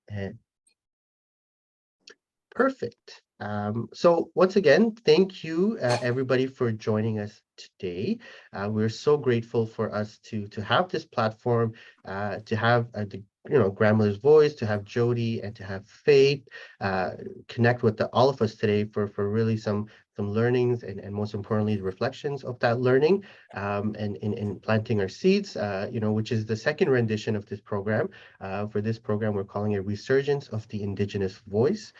And perfect. So once again, thank you everybody for joining us today. We're so grateful for us to have this platform, to have the grandmother's voice, to have Jody, and to have Faith connect with all of us today for really some learnings and most importantly the reflections of that learning, and in planting our seeds, which is the second rendition of this program. For this program, we're calling it Resurgence of the Indigenous Voice.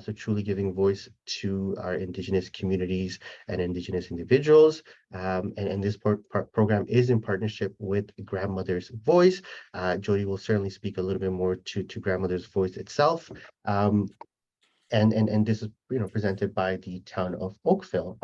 So truly giving voice to our Indigenous communities and Indigenous individuals. And this program is in partnership with Grandmother's Voice. Jody will certainly speak a little bit more to Grandmother's Voice itself. And this is presented by the town of Oakville.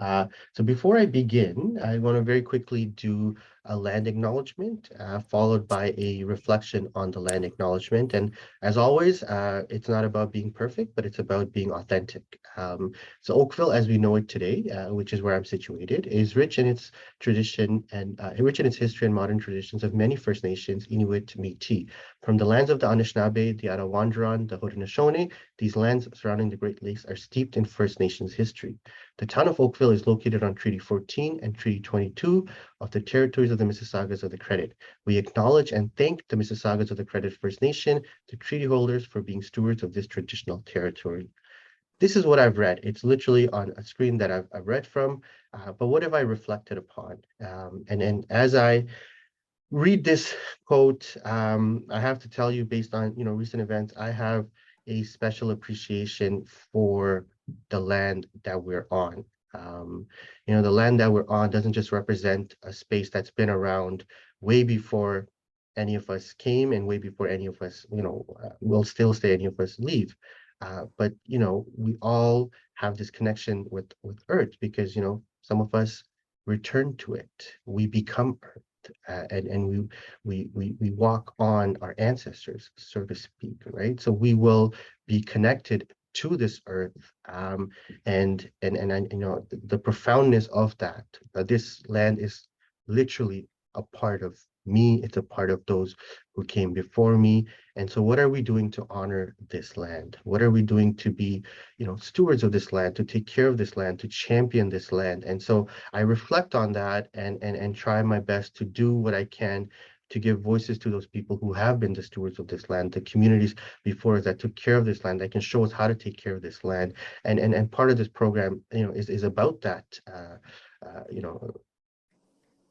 So before I begin, I want to very quickly do a land acknowledgement, followed by a reflection on the land acknowledgement. And as always, it's not about being perfect, but it's about being authentic. So Oakville, as we know it today, which is where I'm situated, is rich in its tradition and rich in its history and modern traditions of many First Nations, Inuit, Métis. From the lands of the Anishinaabe, the Arawandran, the Haudenosaunee, these lands surrounding the Great Lakes are steeped in First Nations history. The town of Oakville is located on Treaty 14 and Treaty 22 of the territories of the Mississaugas of the Credit. We acknowledge and thank the Mississaugas of the Credit First Nation, the treaty holders, for being stewards of this traditional territory. This is what I've read. It's literally on a screen that I've read from, but what have I reflected upon? And as I read this quote, I have to tell you, based on recent events, I have a special appreciation for the land that we're on. The land that we're on doesn't just represent a space that's been around way before any of us came and way before any of us, will still stay any of us leave. But we all have this connection with Earth because some of us return to it. We become Earth. And we walk on our ancestors, so to speak, right? So we will be connected to this earth, and the profoundness of that. This land is literally a part of me. It's a part of those who came before me. And so, what are we doing to honor this land? What are we doing to be, stewards of this land, to take care of this land, to champion this land? And so, I reflect on that and try my best to do what I can to give voices to those people who have been the stewards of this land, the communities before us that took care of this land, that can show us how to take care of this land. And part of this program, is about that,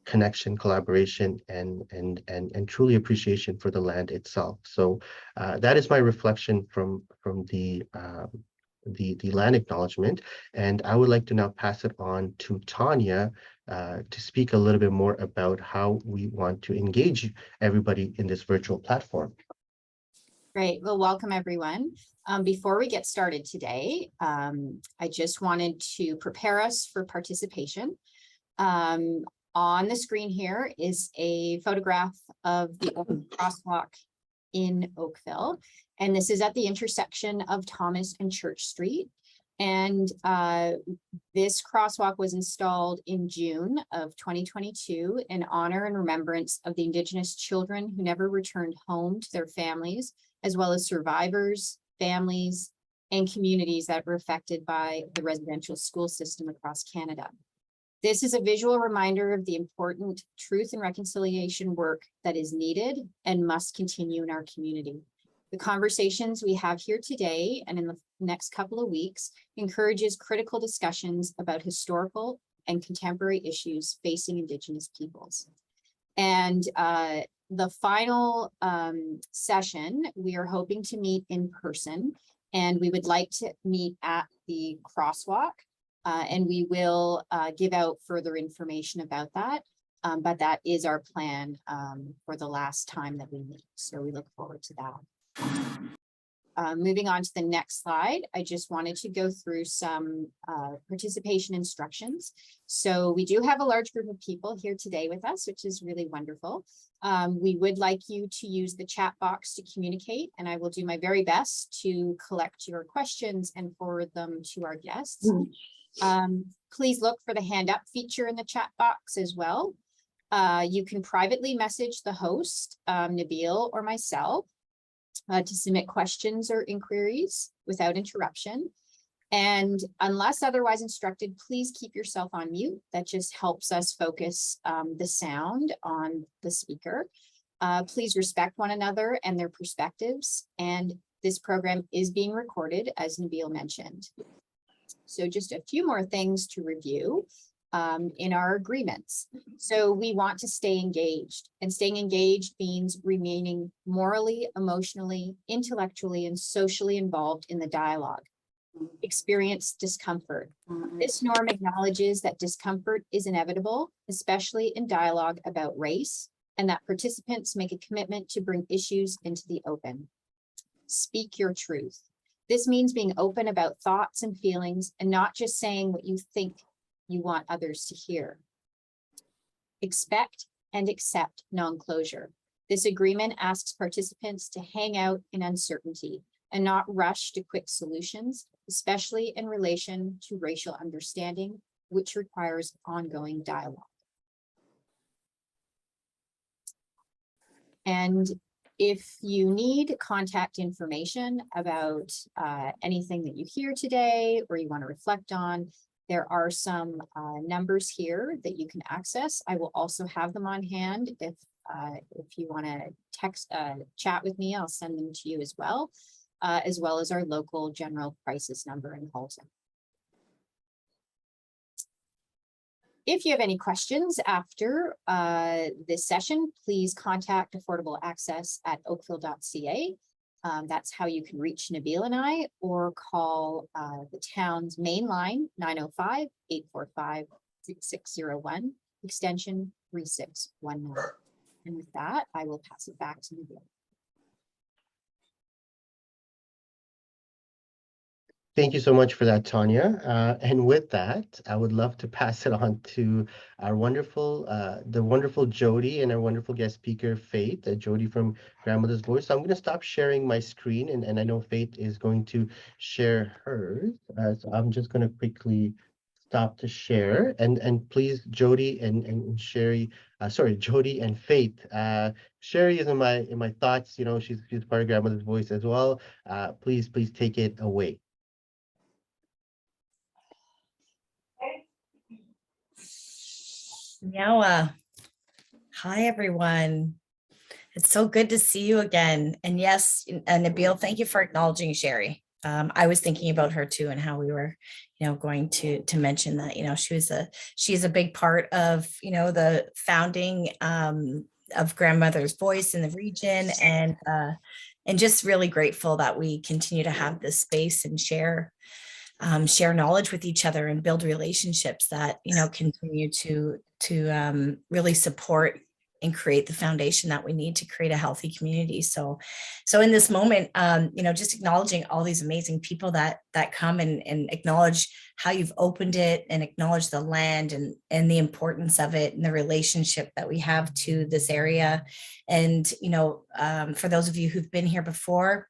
connection, collaboration, and truly appreciation for the land itself. So that is my reflection from the land acknowledgement. And I would like to now pass it on to Tanya to speak a little bit more about how we want to engage everybody in this virtual platform. Great. Well, welcome everyone. Before we get started today, I just wanted to prepare us for participation. On the screen here is a photograph of the crosswalk in Oakville. And this is at the intersection of Thomas and Church Street. And this crosswalk was installed in June of 2022 in honor and remembrance of the Indigenous children who never returned home to their families, as well as survivors, families, and communities that were affected by the residential school system across Canada. This is a visual reminder of the important truth and reconciliation work that is needed and must continue in our community. The conversations we have here today and in the next couple of weeks encourages critical discussions about historical and contemporary issues facing Indigenous peoples. And the final session, we are hoping to meet in person, and we would like to meet at the crosswalk. And we will give out further information about that, but that is our plan for the last time that we meet. So we look forward to that. Moving on to the next slide, I just wanted to go through some participation instructions. So we do have a large group of people here today with us, which is really wonderful. We would like you to use the chat box to communicate, and I will do my very best to collect your questions and forward them to our guests. Please look for the hand up feature in the chat box as well. You can privately message the host, Nabil or myself. to submit questions or inquiries without interruption. And unless otherwise instructed, please keep yourself on mute. That just helps us focus the sound on the speaker. Please respect one another and their perspectives. And this program is being recorded, as Nabil mentioned. So just a few more things to review in our agreements. So we want to stay engaged, and staying engaged means remaining morally, emotionally, intellectually, and socially involved in the dialogue. Experience discomfort. This norm acknowledges that discomfort is inevitable, especially in dialogue about race, and that participants make a commitment to bring issues into the open. Speak your truth. This means being open about thoughts and feelings and not just saying what you think you want others to hear. Expect and accept non-closure. This agreement asks participants to hang out in uncertainty and not rush to quick solutions, especially in relation to racial understanding, which requires ongoing dialogue. And if you need contact information about anything that you hear today or you want to reflect on, there are some numbers here that you can access. I will also have them on hand. If you want to text, chat with me, I'll send them to you as well as our local general crisis number in Halton. If you have any questions after this session, please contact Affordable Access at oakville.ca. That's how you can reach Nabil and I, or call the town's main line, 905-845-6601, extension 3619. And with that, I will pass it back to Nabil. Thank you so much for that, Tanya. And with that, I would love to pass it on to our wonderful, the wonderful Jody and our wonderful guest speaker, Faith, Jody from Grandmother's Voice. So I'm going to stop sharing my screen, and I know Faith is going to share hers. So I'm just going to quickly stop to share, and please, Jody and Sherry, sorry, Jody and Faith. Sherry is in my thoughts. You know, she's part of Grandmother's Voice as well. Please take it away. Noah, hi everyone. It's so good to see you again. And yes, Nabil, thank you for acknowledging Sherry. I was thinking about her too, and how we were, going to mention that, she's a big part of, the founding of Grandmother's Voice in the region, and just really grateful that we continue to have this space and share knowledge with each other and build relationships that, continue to really support and create the foundation that we need to create a healthy community. So in this moment, just acknowledging all these amazing people that come and acknowledge how you've opened it, and acknowledge the land and the importance of it and the relationship that we have to this area. And, for those of you who've been here before,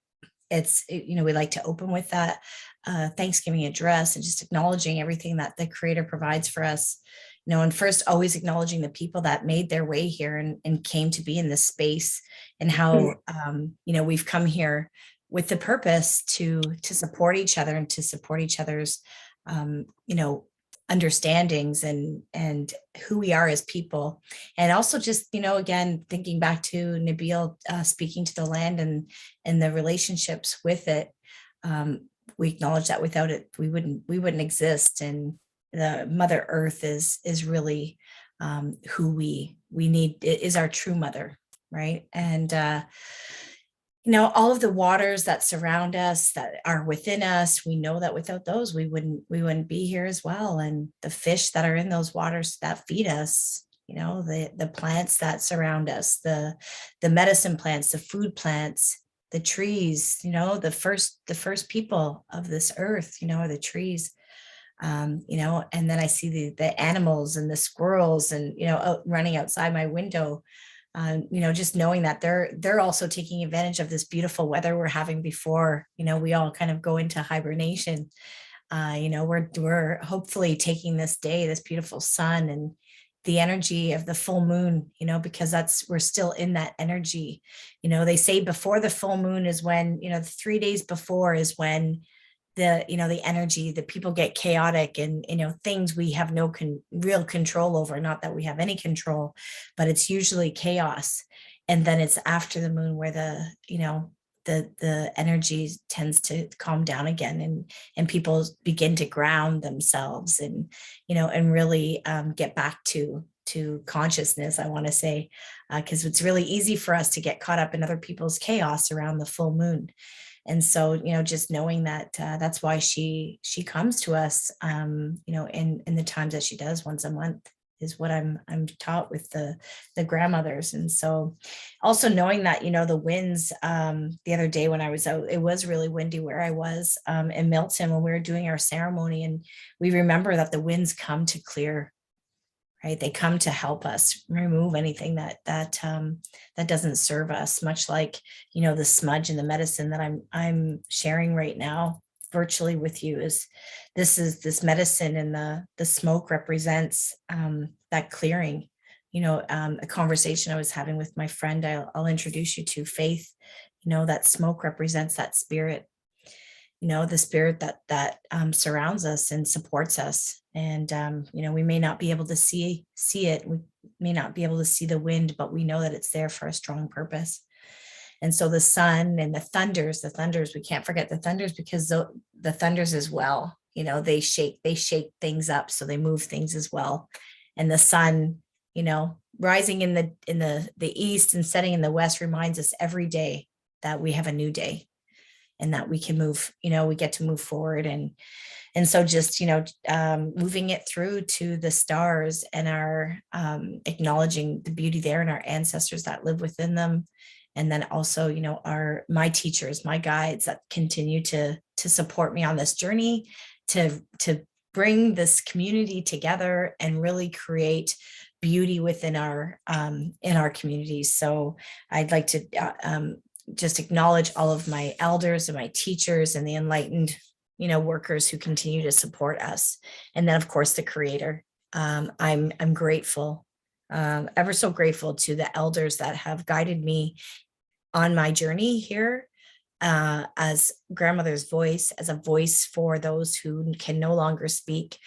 we like to open with that Thanksgiving address and just acknowledging everything that the Creator provides for us, and first always acknowledging the people that made their way here and came to be in this space, and how we've come here with the purpose to support each other and to support each other's understandings and who we are as people. And also just, again, thinking back to Nabil speaking to the land and the relationships with it. We acknowledge that without it, we wouldn't exist. And the Mother Earth is really who we need. It is our true mother, right? And all of the waters that surround us, that are within us, we know that without those, we wouldn't be here as well. And the fish that are in those waters that feed us, the plants that surround us, the medicine plants, the food plants, the trees, the first people of this earth, are the trees. And then I see the animals and the squirrels and, running outside my window, just knowing that they're also taking advantage of this beautiful weather we're having before, we all kind of go into hibernation. We're hopefully taking this day, this beautiful sun, the energy of the full moon, because we're still in that energy. They say before the full moon is when, the 3 days before is when the energy, that people get chaotic and, things we have no real control over, not that we have any control, but it's usually chaos. And then it's after the moon where the energy tends to calm down again, and people begin to ground themselves and really get back to consciousness, I want to say, because it's really easy for us to get caught up in other people's chaos around the full moon. And so, just knowing that that's why she comes to us, in the times that she does once a month, is what I'm taught with the grandmothers. And so also knowing that, the winds, the other day when I was out, it was really windy where I was in Milton when we were doing our ceremony. And we remember that the winds come to clear, right? They come to help us remove anything that doesn't serve us, much like, the smudge and the medicine that I'm sharing right now virtually with you is this medicine, and the smoke represents that clearing. A conversation I was having with my friend, I'll introduce you to, Faith. That smoke represents that spirit, the spirit that surrounds us and supports us. And we may not be able to see it, we may not be able to see the wind, but we know that it's there for a strong purpose. And so the sun and the thunders, we can't forget the thunders, because the thunders as well, they shake things up, so they move things as well. And the sun, rising in the east and setting in the west reminds us every day that we have a new day and that we can move, we get to move forward. And so just, moving it through to the stars and our acknowledging the beauty there and our ancestors that live within them. And then also, my teachers, my guides that continue to support me on this journey, to bring this community together and really create beauty within our in our communities. So I'd like to just acknowledge all of my elders and my teachers and the enlightened, workers who continue to support us. And then of course the creator. I'm grateful, ever so grateful to the elders that have guided me on my journey here, as grandmother's voice, as a voice for those who can no longer speak.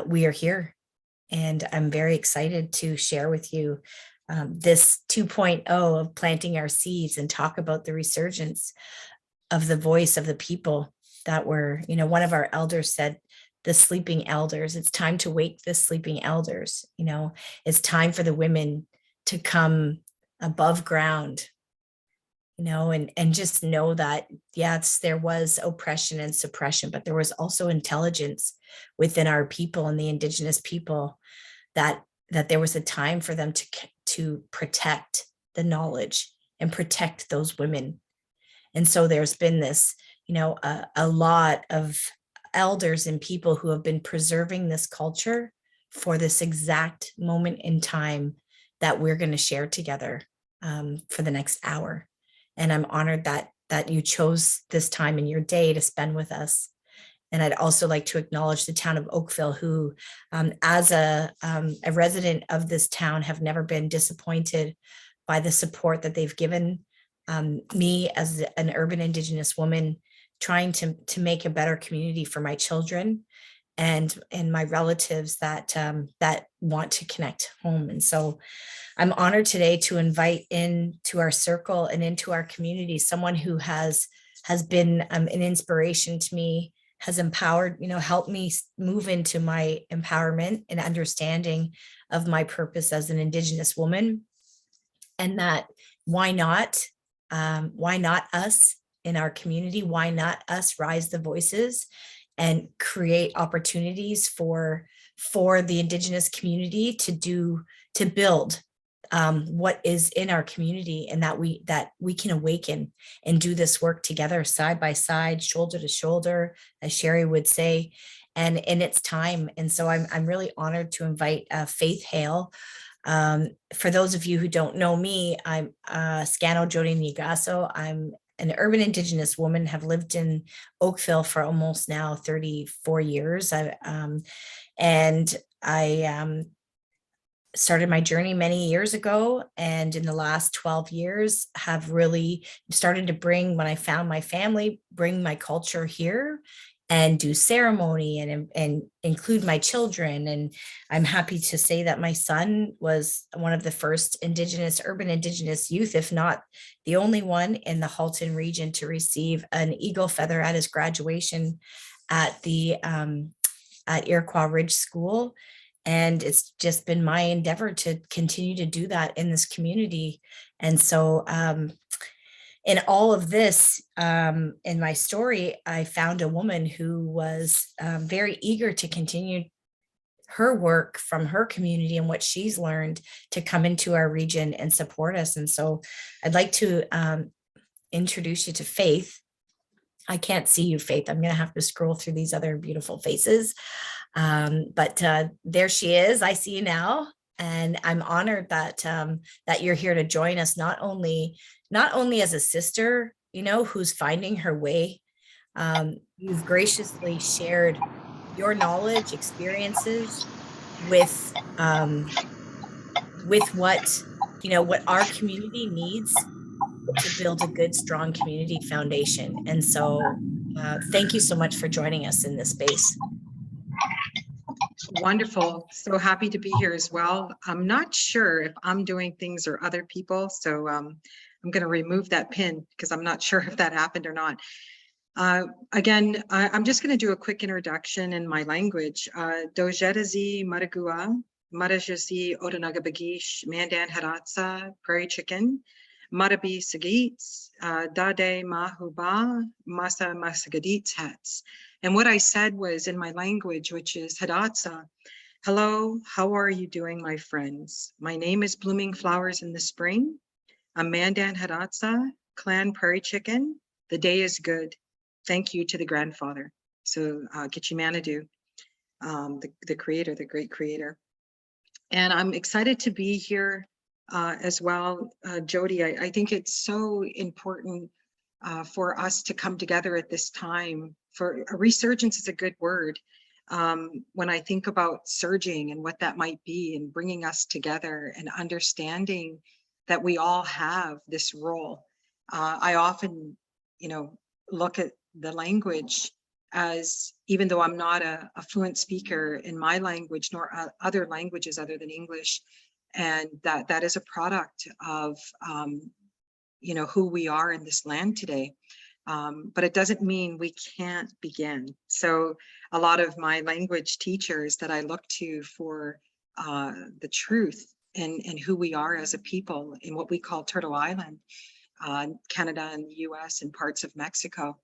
We are here, and I'm very excited to share with you this 2.0 of planting our seeds and talk about the resurgence of the voice of the people that were, one of our elders said, the sleeping elders. It's time to wake the sleeping elders. It's time for the women to come above ground, and just know that, yes, there was oppression and suppression, but there was also intelligence within our people and the Indigenous people, that there was a time for them to protect the knowledge and protect those women. And so there's been this, a lot of elders and people who have been preserving this culture for this exact moment in time that we're going to share together for the next hour. And I'm honored that you chose this time in your day to spend with us. And I'd also like to acknowledge the town of Oakville, who, as a resident of this town, have never been disappointed by the support that they've given me as an urban Indigenous woman, trying to make a better community for my children and my relatives that want to connect home. And so I'm honored today to invite into our circle and into our community someone who has been an inspiration to me, has empowered, helped me move into my empowerment and understanding of my purpose as an Indigenous woman. And that why not us in our community? Why not us rise the voices and create opportunities for the Indigenous community to build what is in our community, and that we can awaken and do this work together, side by side, shoulder to shoulder, as Sherry would say, and in its time. And so I'm really honored to invite Faith Hale. For those of you who don't know me, I'm Scano Jodi Nigaso. I'm an urban Indigenous woman, have lived in Oakville for almost now 34 years. started my journey many years ago, and in the last 12 years have really started to bring, when I found my family, bring my culture here and do ceremony and include my children. And I'm happy to say that my son was one of the first urban Indigenous youth, if not the only one in the Halton region, to receive an eagle feather at his graduation at the at Iroquois Ridge School. And it's just been my endeavor to continue to do that in this community. And so in all of this, in my story, I found a woman who was very eager to continue her work from her community and what she's learned to come into our region and support us. And so I'd like to introduce you to Faith. I can't see you, Faith. I'm going to have to scroll through these other beautiful faces. But there she is. I see you now. And I'm honored that that you're here to join us, not only as a sister, who's finding her way. You've graciously shared your knowledge, experiences with what our community needs to build a good, strong community foundation. And so thank you so much for joining us in this space. Wonderful. So happy to be here as well. I'm not sure if I'm doing things or other people, so I'm going to remove that pin because I'm not sure if that happened or not. Again, I'm just going to do a quick introduction in my language. Dojetazi Maragua, Marajazi Odanagabagish, Mandan Haratsa, Prairie Chicken, Marabi Sagits, Dade Mahuba, Masa Masagadits hats. And what I said was in my language, which is Hadatsa. Hello, how are you doing, my friends? My name is Blooming Flowers in the Spring. I'm Mandan Hadatsa, Clan Prairie Chicken. The day is good. Thank you to the grandfather. So Gichimanadu, the creator, the great creator. And I'm excited to be here as well. Jody, I think it's so important for us to come together at this time. For a resurgence is a good word. When I think about surging and what that might be and bringing us together and understanding that we all have this role. I often, look at the language as, even though I'm not a fluent speaker in my language nor other languages other than English, and that is a product of who we are in this land today. But it doesn't mean we can't begin. So a lot of my language teachers that I look to for the truth and who we are as a people in what we call Turtle Island, Canada and the US and parts of Mexico,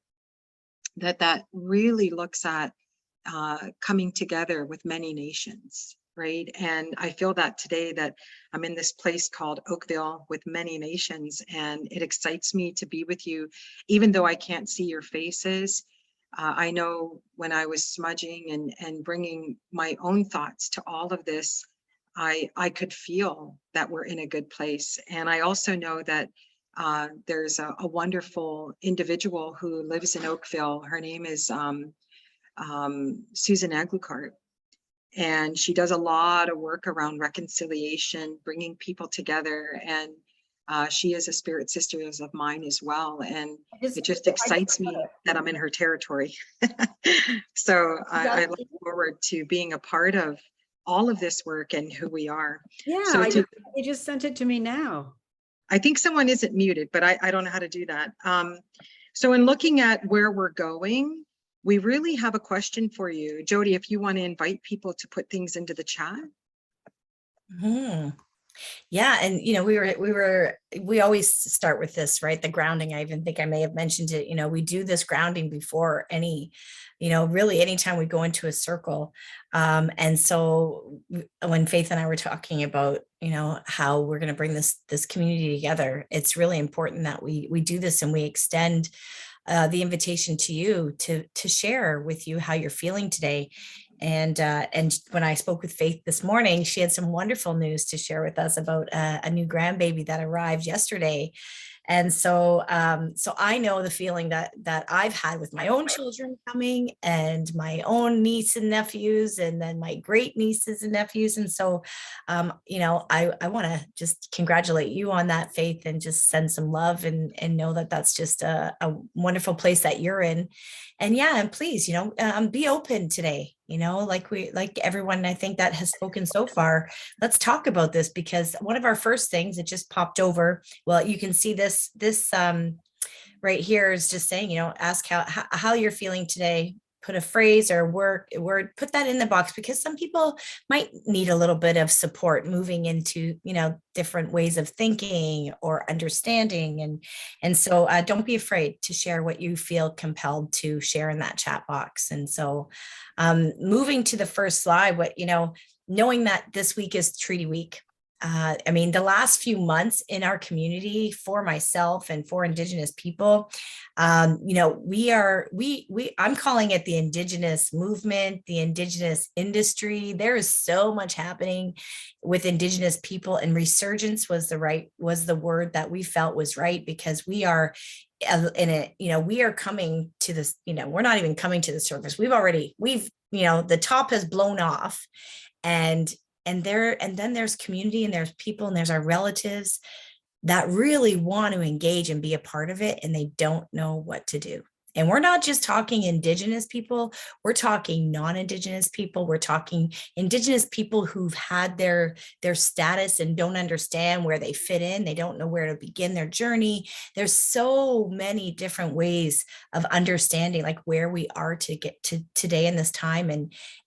that really looks at coming together with many nations, right? And I feel that today that I'm in this place called Oakville with many nations, and it excites me to be with you, even though I can't see your faces. I know when I was smudging and bringing my own thoughts to all of this, I could feel that we're in a good place. And I also know that there's a wonderful individual who lives in Oakville. Her name is Susan Aglucart. And she does a lot of work around reconciliation, bringing people together. And she is a spirit sister of mine as well. And it just excites me that I'm in her territory. So I look forward to being a part of all of this work and who we are. Yeah, so you just sent it to me now. I think someone isn't muted, but I don't know how to do that. So in looking at where we're going, we really have a question for you. Jody, if you want to invite people to put things into the chat. Yeah, and we always start with this, right? The grounding. I even think I may have mentioned it. We do this grounding before any, really anytime we go into a circle. And so when Faith and I were talking about, how we're going to bring this community together, it's really important that we do this and we extend the invitation to you to share with you how you're feeling today. And when I spoke with Faith this morning, she had some wonderful news to share with us about a new grandbaby that arrived yesterday. And so, so I know the feeling that I've had with my own children coming, and my own niece and nephews, and then my great nieces and nephews. And so, you know, I want to just congratulate you on that, Faith, and just send some love, and know that that's just a wonderful place that you're in. And yeah, and please, you know, be open today, you know, like everyone I think that has spoken so far. Let's talk about this, because one of our first things that just popped over, well, you can see this right here is just saying, you know, ask how you're feeling today. Put a phrase or word, put that in the box, because some people might need a little bit of support moving into, you know, different ways of thinking or understanding. And so don't be afraid to share what you feel compelled to share in that chat box. And so moving to the first slide, what, you know, knowing that this week is Treaty Week. I mean, the last few months in our community, for myself and for Indigenous people, you know, I'm calling it the Indigenous movement, the Indigenous industry. There is so much happening with Indigenous people, and resurgence was the word that we felt was right, because we are in it, you know, we are coming to this, you know, we're not even coming to the surface. We've, you know, the top has blown off, and then there's community, and there's people, and there's our relatives that really want to engage and be a part of it, and they don't know what to do. And we're not just talking Indigenous people, we're talking non-Indigenous people, we're talking Indigenous people who've had their status and don't understand where they fit in, they don't know where to begin their journey. There's so many different ways of understanding like where we are to get to today in this time.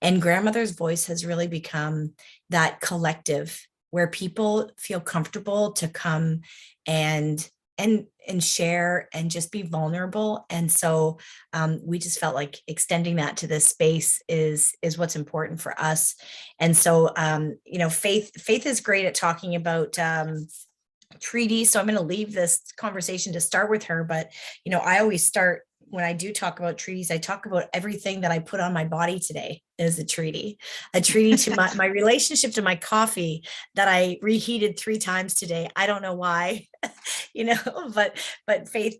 And Grandmother's Voice has really become that collective where people feel comfortable to come and share and just be vulnerable. And so we just felt like extending that to this space is what's important for us. And so, you know, Faith is great at talking about treaties. So I'm going to leave this conversation to start with her. But, you know, I always start, when I do talk about treaties, I talk about everything that I put on my body today is a treaty to my relationship to my coffee that I reheated 3 times today. I don't know why, you know, but Faith,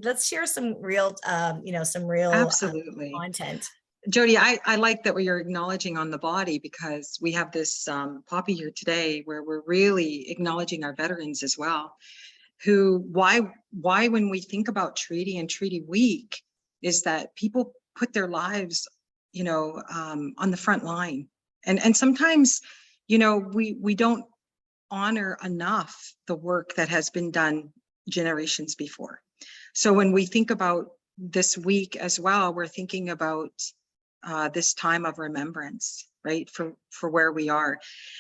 let's share some real, you know, some real Absolutely. content. Jody, I like that you're acknowledging on the body, because we have this poppy here today where we're really acknowledging our veterans as well. Why when we think about treaty and Treaty Week is that people put their lives, you know, on the front line. And sometimes, you know, we don't honor enough the work that has been done generations before. So when we think about this week as well, we're thinking about this time of remembrance, right, for where we are.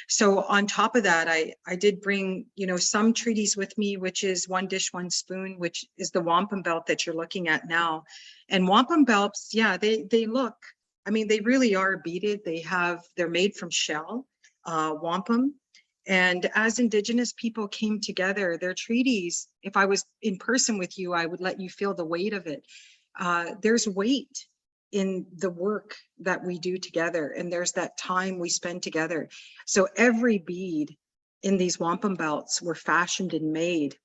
So on top of that, I did bring, you know, some treaties with me, which is One Dish, One Spoon, which is the wampum belt that you're looking at now. And wampum belts, yeah, they look, I mean, they really are beaded. They're made from shell, wampum. And as Indigenous people came together, their treaties, if I was in person with you, I would let you feel the weight of it. There's weight in the work that we do together, and there's that time we spend together. So every bead in these wampum belts were fashioned and made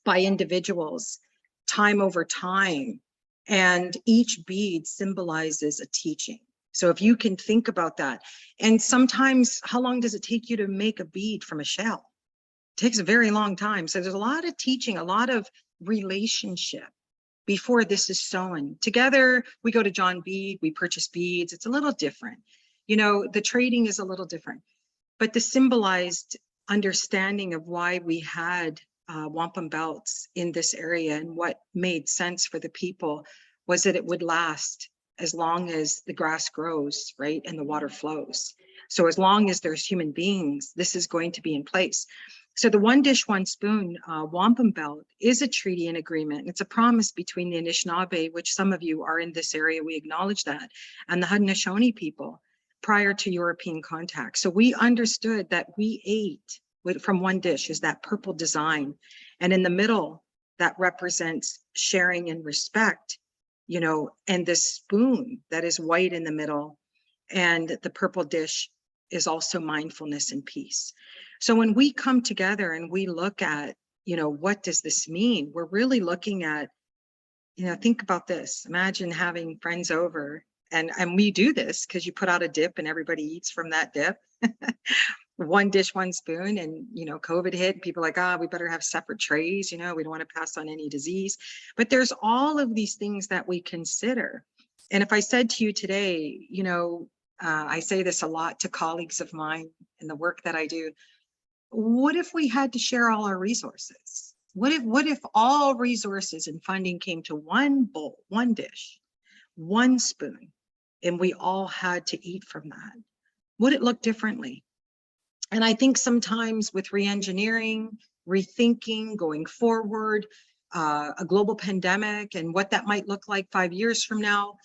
by individuals time over time, and each bead symbolizes a teaching. So if you can think about that, and sometimes how long does it take you to make a bead from a shell? It takes a very long time. So there's a lot of teaching, a lot of relationship before this is sewn. Together, we go to John Bead, we purchase beads. It's a little different. You know, the trading is a little different, but the symbolized understanding of why we had wampum belts in this area and what made sense for the people was that it would last as long as the grass grows, right, and the water flows. So as long as there's human beings, this is going to be in place. So the One Dish, One Spoon wampum belt is a treaty and agreement. It's a promise between the Anishinaabe, which some of you are in this area, we acknowledge that, and the Haudenosaunee people prior to European contact. So we understood that we ate from one dish is that purple design. And in the middle, that represents sharing and respect, you know, and this spoon that is white in the middle, and the purple dish is also mindfulness and peace. So when we come together and we look at, what does this mean? We're really looking at, think about this. Imagine having friends over, and we do this because you put out a dip and everybody eats from that dip. One dish, one spoon, and COVID hit. People are like, we better have separate trays. We don't want to pass on any disease. But there's all of these things that we consider. And if I said to you today, I say this a lot to colleagues of mine in the work that I do. What if we had to share all our resources? What if all resources and funding came to one bowl, one dish, one spoon, and we all had to eat from that? Would it look differently? And I think sometimes with re-engineering, rethinking, going forward, a global pandemic and what that might look like 5 years from now,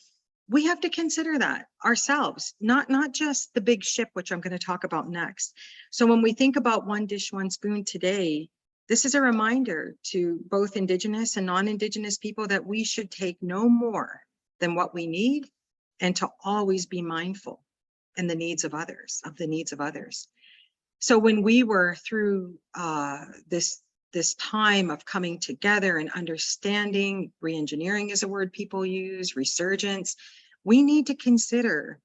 we have to consider that ourselves, not just the big ship, which I'm going to talk about next. So when we think about one dish, one spoon today, this is a reminder to both Indigenous and non-Indigenous people that we should take no more than what we need, and to always be mindful and the needs of others. So when we were through this time of coming together and understanding, re-engineering is a word people use, resurgence, we need to consider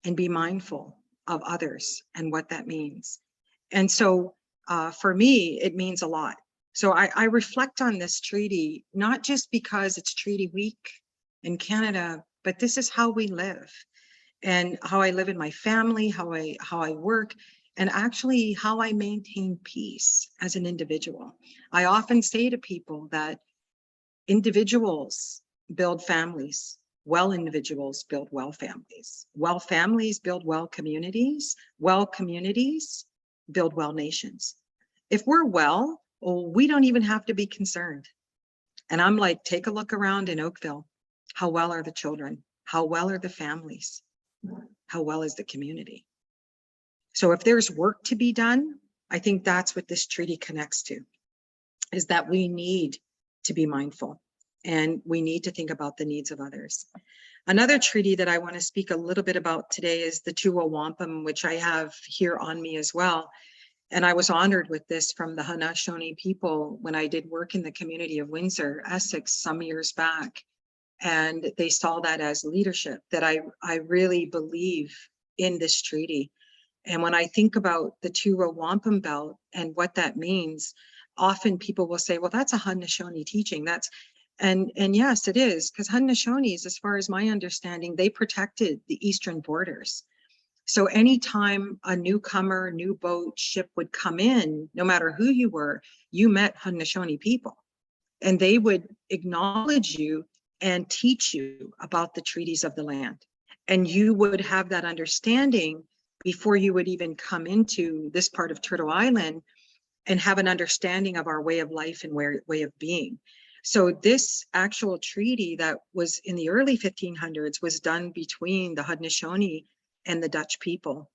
and be mindful of others and what that means. And so for me, it means a lot. So I reflect on this treaty, not just because it's Treaty Week in Canada, but this is how we live, and how I live in my family, how I work, and actually how I maintain peace as an individual. I often say to people that individuals build families, well individuals build well families build well communities build well nations. If we're well, we don't even have to be concerned. And I'm like, take a look around in Oakville. How well are the children? How well are the families? How well is the community? So if there's work to be done, I think that's what this treaty connects to, is that we need to be mindful and we need to think about the needs of others. Another treaty that I want to speak a little bit about today is the Wampum, which I have here on me as well. And I was honored with this from the Haudenosaunee people when I did work in the community of Windsor, Essex, some years back. And they saw that as leadership, that I really believe in this treaty. And when I think about the Wampum belt and what that means, often people will say, well, that's a Haudenosaunee teaching. And yes, it is, because Haudenosaunee, as far as my understanding, they protected the eastern borders. So anytime a newcomer, new boat, ship would come in, no matter who you were, you met Haudenosaunee people, and they would acknowledge you and teach you about the treaties of the land. And you would have that understanding before you would even come into this part of Turtle Island and have an understanding of our way of life and way of being. So this actual treaty that was in the early 1500s was done between the Haudenosaunee and the Dutch people.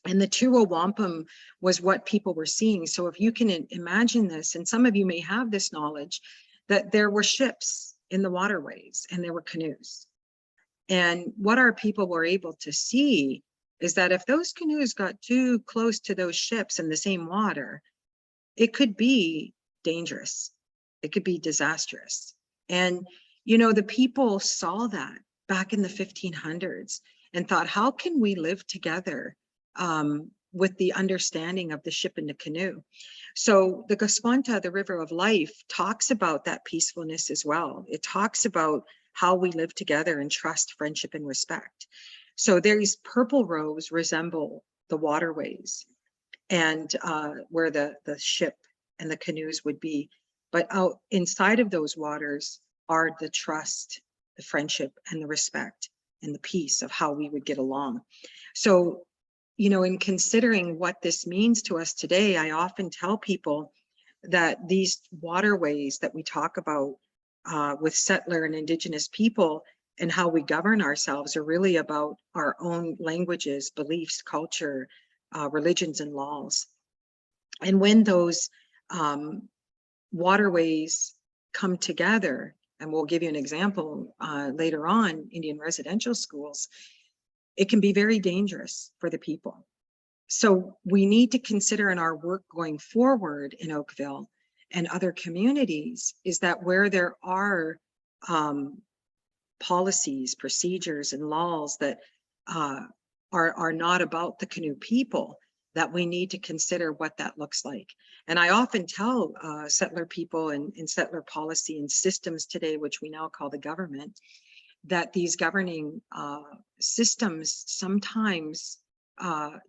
And the Wampum was what people were seeing. So if you can imagine this, and some of you may have this knowledge, that there were ships in the waterways and there were canoes. And what our people were able to see is that if those canoes got too close to those ships in the same water, it could be dangerous. It could be disastrous. And, the people saw that back in the 1500s and thought, how can we live together with the understanding of the ship and the canoe? So the Gaswanta, the River of Life, talks about that peacefulness as well. It talks about how we live together in trust, friendship, and respect. So these purple rows resemble the waterways and where the ship and the canoes would be. But out inside of those waters are the trust, the friendship, and the respect, and the peace of how we would get along. So, in considering what this means to us today, I often tell people that these waterways that we talk about with settler and Indigenous people and how we govern ourselves are really about our own languages, beliefs, culture, religions, and laws. And when those waterways come together, and we'll give you an example later on, Indian residential schools, it can be very dangerous for the people. So we need to consider in our work going forward in Oakville and other communities is that where there are policies, procedures, and laws that are not about the Canoe people, that we need to consider what that looks like. And I often tell settler people in settler policy and systems today, which we now call the government, that these governing systems sometimes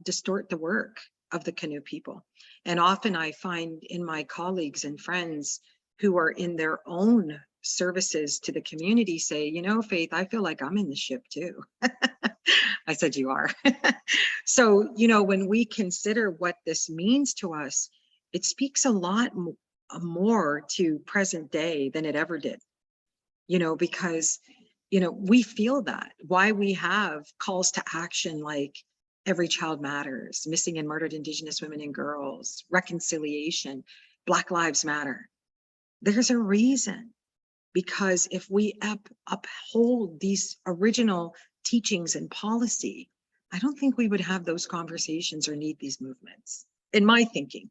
distort the work of the Canoe people. And often I find in my colleagues and friends who are in their own services to the community say, you know, Faith, I feel like I'm in the ship too. I said, you are. So, you know, when we consider what this means to us, it speaks a lot more to present day than it ever did, you know, because, you know, we feel that why we have calls to action like Every Child Matters, Missing and Murdered Indigenous Women and Girls, Reconciliation, Black Lives Matter. There's a reason, because if we uphold these original teachings and policy, I don't think we would have those conversations or need these movements, in my thinking.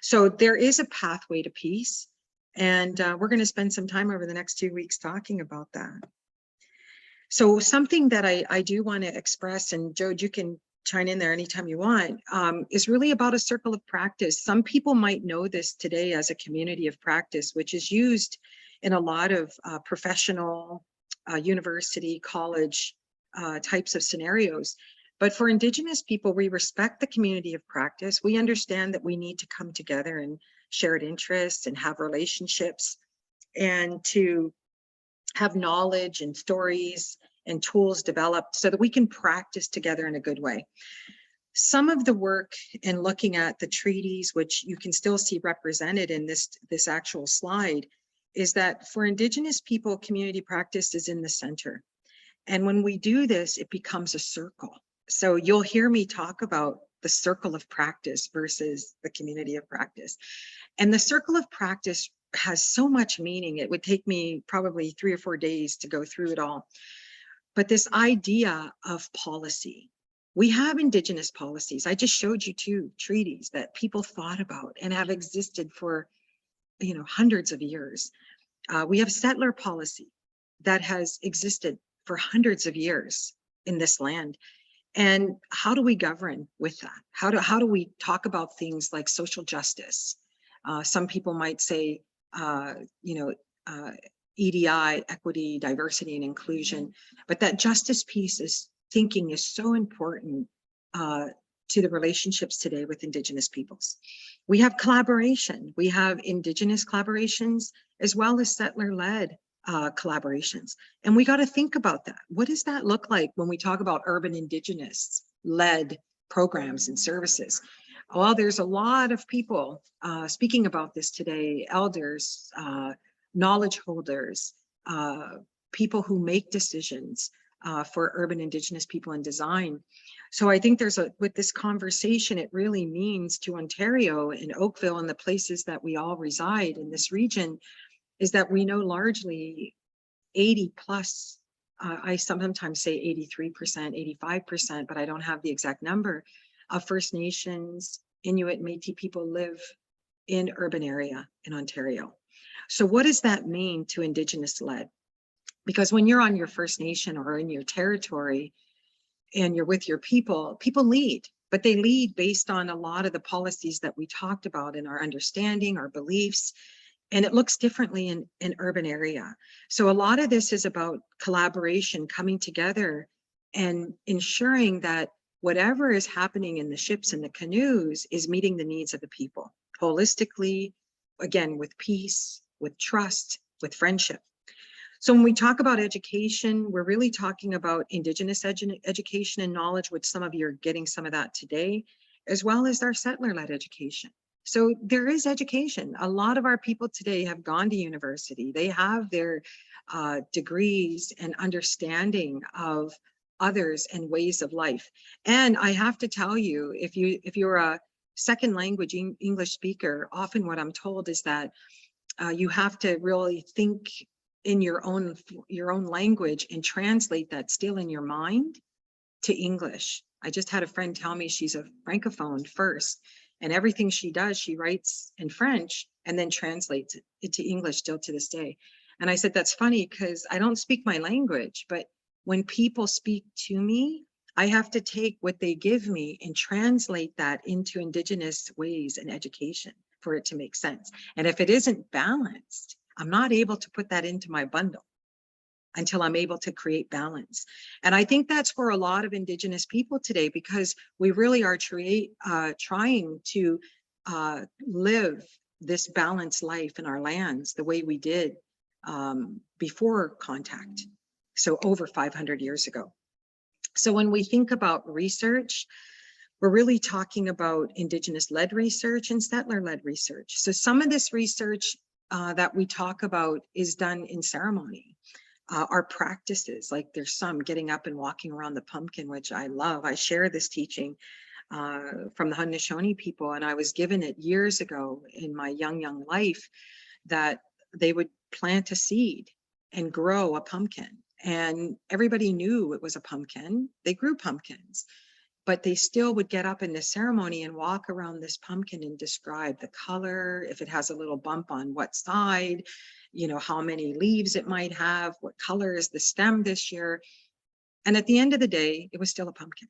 So there is a pathway to peace, and we're going to spend some time over the next 2 weeks talking about that. So something that I do want to express, and Jode, you can chime in there anytime you want, is really about a circle of practice. Some people might know this today as a community of practice, which is used in a lot of professional, university, college types of scenarios. But for Indigenous people, we respect the community of practice. We understand that we need to come together and shared interests and have relationships, and to have knowledge and stories and tools developed so that we can practice together in a good way. Some of the work in looking at the treaties, which you can still see represented in this actual slide, is that for Indigenous people, community practice is in the center. And when we do this, it becomes a circle. So you'll hear me talk about the circle of practice versus the community of practice. And the circle of practice has so much meaning. It would take me probably 3 or 4 days to go through it all. But this idea of policy, we have Indigenous policies. I just showed you 2 treaties that people thought about and have existed for, you know, hundreds of years. We have settler policy that has existed for hundreds of years in this land. And how do we govern with that? How do we talk about things like social justice? Some people might say, EDI, equity, diversity, and inclusion, but that justice piece is so important to the relationships today with Indigenous peoples. We have collaboration. We have Indigenous collaborations as well as settler-led collaborations. And we got to think about that. What does that look like when we talk about urban Indigenous-led programs and services? Well, there's a lot of people speaking about this today, elders, knowledge holders, people who make decisions for urban Indigenous people in design. So I think with this conversation, it really means to Ontario and Oakville and the places that we all reside in this region, is that we know largely 80 plus, I sometimes say 83%, 85%, but I don't have the exact number, of First Nations, Inuit, Métis people live in urban area in Ontario. So what does that mean to Indigenous led? Because when you're on your First Nation or in your territory and you're with your people lead, but they lead based on a lot of the policies that we talked about in our understanding, our beliefs, and it looks differently in urban area. So a lot of this is about collaboration, coming together and ensuring that whatever is happening in the ships and the canoes is meeting the needs of the people holistically, again, with peace, with trust, with friendship. So when we talk about education, we're really talking about Indigenous education and knowledge, which some of you are getting some of that today, as well as our settler-led education. So there is education. A lot of our people today have gone to university. They have their degrees and understanding of others and ways of life. And I have to tell you, if you're a second language English speaker, often what I'm told is that you have to really think in your own language and translate that still in your mind to English. I just had a friend tell me she's a Francophone first, And everything she does, she writes in French and then translates it into English still to this day. And I said, that's funny because I don't speak my language, but when people speak to me, I have to take what they give me and translate that into Indigenous ways and education for it to make sense. And if it isn't balanced, I'm not able to put that into my bundle until I'm able to create balance. And I think that's for a lot of Indigenous people today, because we really are trying to live this balanced life in our lands the way we did before contact, so over 500 years ago. So when we think about research, we're really talking about Indigenous-led research and settler-led research. So some of this research that we talk about is done in ceremony. Our practices, like there's some getting up and walking around the pumpkin, which I love. I share this teaching from the Haudenosaunee people, and I was given it years ago in my young life, that they would plant a seed and grow a pumpkin. And everybody knew it was a pumpkin. They grew pumpkins, but they still would get up in the ceremony and walk around this pumpkin and describe the color, if it has a little bump on what side, you know, how many leaves it might have, what color is the stem this year. And at the end of the day, it was still a pumpkin.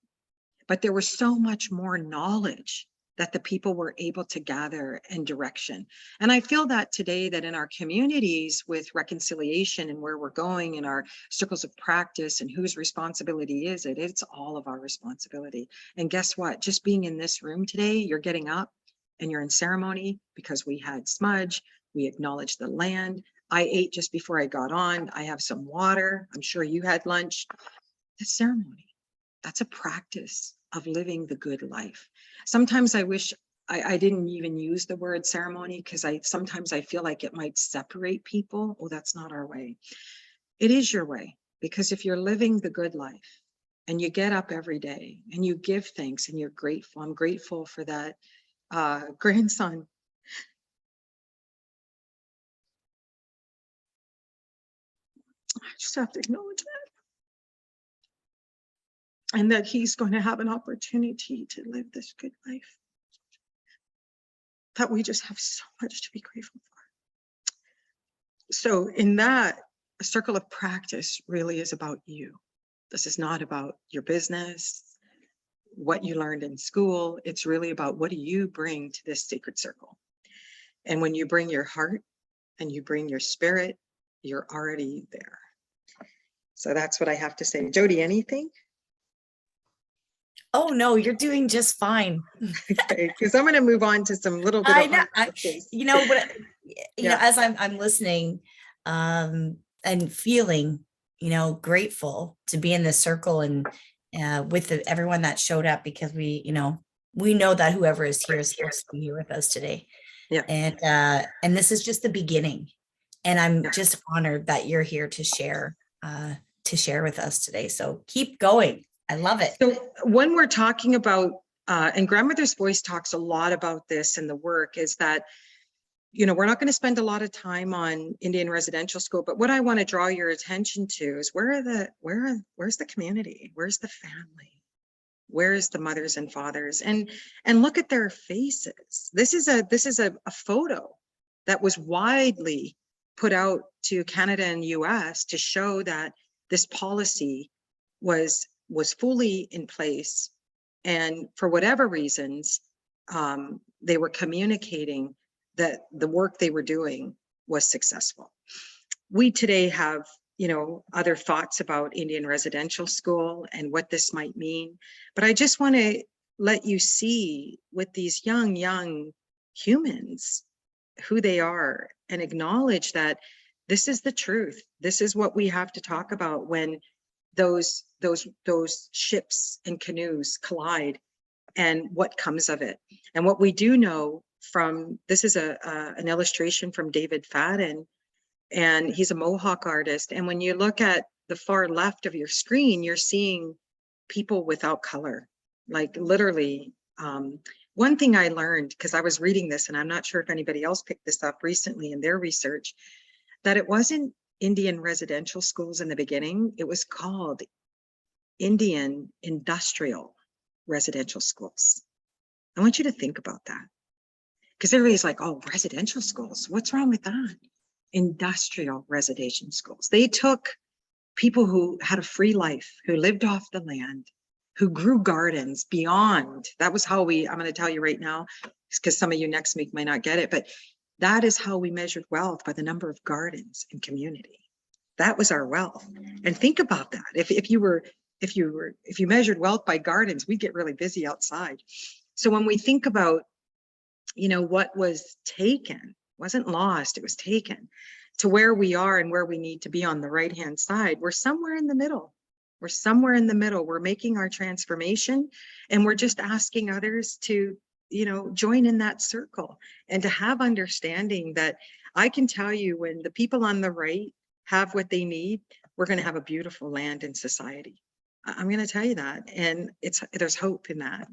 But there was so much more knowledge that the people were able to gather and direction. And I feel that today, that in our communities with reconciliation and where we're going in our circles of practice and whose responsibility is it, it's all of our responsibility. And guess what? Just being in this room today, you're getting up and you're in ceremony because we had smudge, we acknowledged the land. I ate just before I got on. I have some water. I'm sure you had lunch. That's ceremony. That's a practice of living the good life. Sometimes I wish I didn't even use the word ceremony, because sometimes I feel like it might separate people. Oh, that's not our way. It is your way, because if you're living the good life and you get up every day and you give thanks and you're grateful. I'm grateful for that grandson. I just have to acknowledge that. And that he's going to have an opportunity to live this good life. That we just have so much to be grateful for. So in that, a circle of practice really is about you. This is not about your business, what you learned in school. It's really about, what do you bring to this sacred circle? And when you bring your heart and you bring your spirit, you're already there. So that's what I have to say. Jody, anything? Oh, no, you're doing just fine. Okay, because I'm going to move on to some little bit of you know what, you know, as I'm listening and feeling, you know, grateful to be in this circle and with everyone that showed up, because we know that whoever is here is supposed to be here with us today. Yeah. And this is just the beginning. And I'm just honored that you're here to share with us today. So keep going. I love it. So when we're talking about, and Grandmother's Voice talks a lot about this in the work, is that, you know, we're not going to spend a lot of time on Indian residential school, but what I want to draw your attention to is where's the community? Where's the family? Where is the mothers and fathers? And look at their faces. This is a photo that was widely put out to Canada and US to show that this policy was fully in place, and for whatever reasons they were communicating that the work they were doing was successful. We today have, you know, other thoughts about Indian residential school and what this might mean, but I just want to let you see with these young humans who they are, and acknowledge that this is the truth. This is what we have to talk about when those ships and canoes collide, and what comes of it. And what we do know from this is an illustration from David Fadden, and he's a Mohawk artist. And when you look at the far left of your screen, you're seeing people without color, like literally. One thing I learned, because I was reading this, and I'm not sure if anybody else picked this up recently in their research, that it wasn't Indian residential schools in the beginning. It was called Indian industrial residential schools. I want you to think about that. Because everybody's like, oh, residential schools, what's wrong with that? Industrial residential schools. They took people who had a free life, who lived off the land, who grew gardens beyond. That was how I'm going to tell you right now, because some of you next week might not get it, but that is how we measured wealth, by the number of gardens in community. That was our wealth. And think about that. If you measured wealth by gardens, we'd get really busy outside. So when we think about, what was taken, wasn't lost, it was taken, to where we are and where we need to be on the right-hand side, we're somewhere in the middle. We're somewhere in the middle. We're making our transformation, and we're just asking others to, join in that circle, and to have understanding that I can tell you, when the people on the right have what they need, we're going to have a beautiful land and society. I'm going to tell you that, and there's hope in that.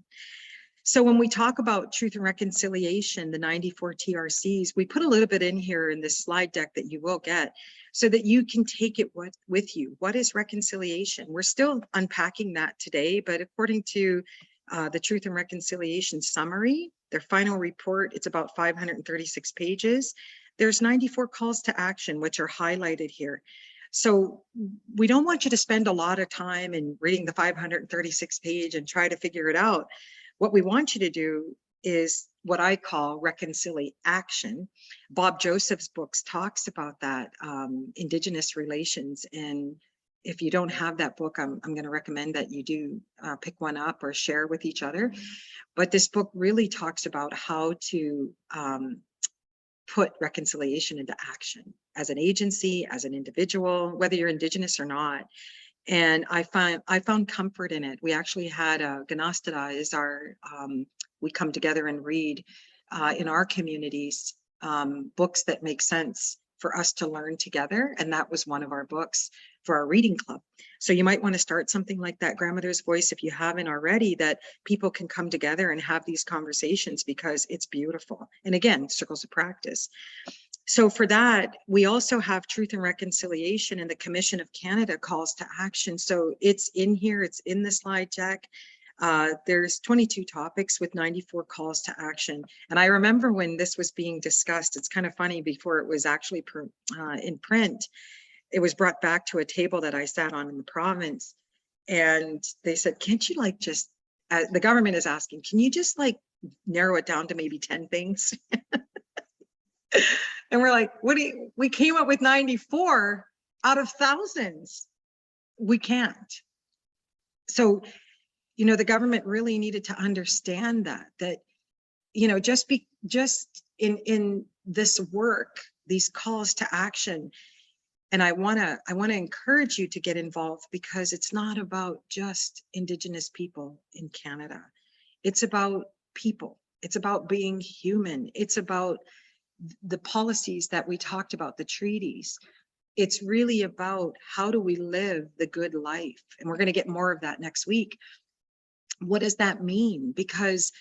So when we talk about truth and reconciliation, the 94 TRCs, we put a little bit in here in this slide deck that you will get, so that you can take it with you. What is reconciliation? We're still unpacking that today, but according to the Truth and Reconciliation Summary, their final report, it's about 536 pages. There's 94 calls to action, which are highlighted here. So we don't want you to spend a lot of time in reading the 536 page and try to figure it out. What we want you to do is what I call reconciliation. Bob Joseph's books talks about that, Indigenous relations. And if you don't have that book, I'm going to recommend that you do pick one up or share with each other. But this book really talks about how to put reconciliation into action as an agency, as an individual, whether you're Indigenous or not. And I found comfort in it. We actually had Ganastada is our, we come together and read in our communities books that make sense for us to learn together. And that was one of our books for our reading club. So you might want to start something like that, Grandmother's Voice, if you haven't already, that people can come together and have these conversations, because it's beautiful. And again, circles of practice. So for that, we also have Truth and Reconciliation, and the Commission of Canada calls to action. So it's in here, it's in the slide deck. There's 22 topics with 94 calls to action. And I remember when this was being discussed, it's kind of funny, before it was actually in print, it was brought back to a table that I sat on in the province. And they said, can't you just, the government is asking, can you just narrow it down to maybe 10 things? And we're like, we came up with 94 out of thousands. We can't. So, the government really needed to understand that, just in this work, these calls to action. And I want to encourage you to get involved, because it's not about just Indigenous people in Canada. It's about people. It's about being human. It's about the policies that we talked about, the treaties. It's really about how do we live the good life? And we're going to get more of that next week. What does that mean? Because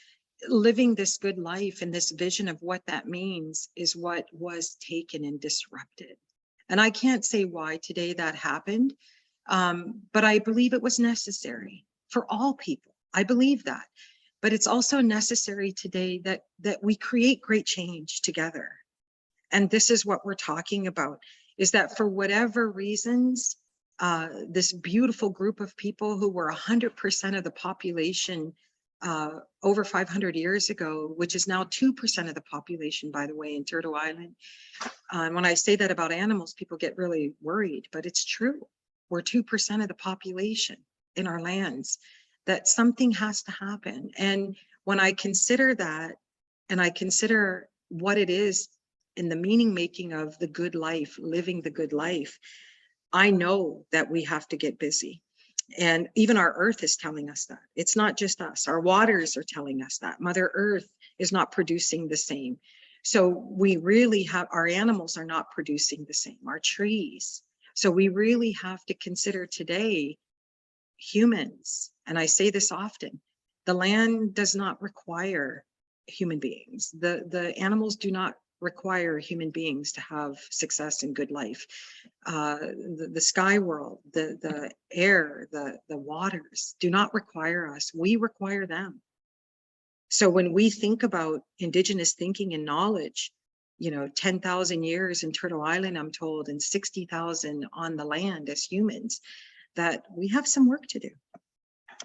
living this good life and this vision of what that means is what was taken and disrupted. And I can't say why today that happened, but I believe it was necessary for all people. I believe that. But it's also necessary today that we create great change together. And this is what we're talking about, is that for whatever reasons, this beautiful group of people who were 100% of the population over 500 years ago, which is now 2% of the population, by the way, in Turtle Island. And when I say that about animals, people get really worried, but it's true. We're 2% of the population in our lands. That something has to happen. And when I consider that, and I consider what it is in the meaning making of the good life, living the good life, I know that we have to get busy. And even our earth is telling us that. It's not just us. Our waters are telling us that. Mother Earth is not producing the same. So we really have, our animals are not producing the same, our trees. So we really have to consider today humans, and I say this often, the land does not require human beings. The animals do not require human beings to have success and good life. The sky world, the air, the waters do not require us. We require them. So when we think about Indigenous thinking and knowledge, 10,000 years in Turtle Island, I'm told, and 60,000 on the land as humans, that we have some work to do.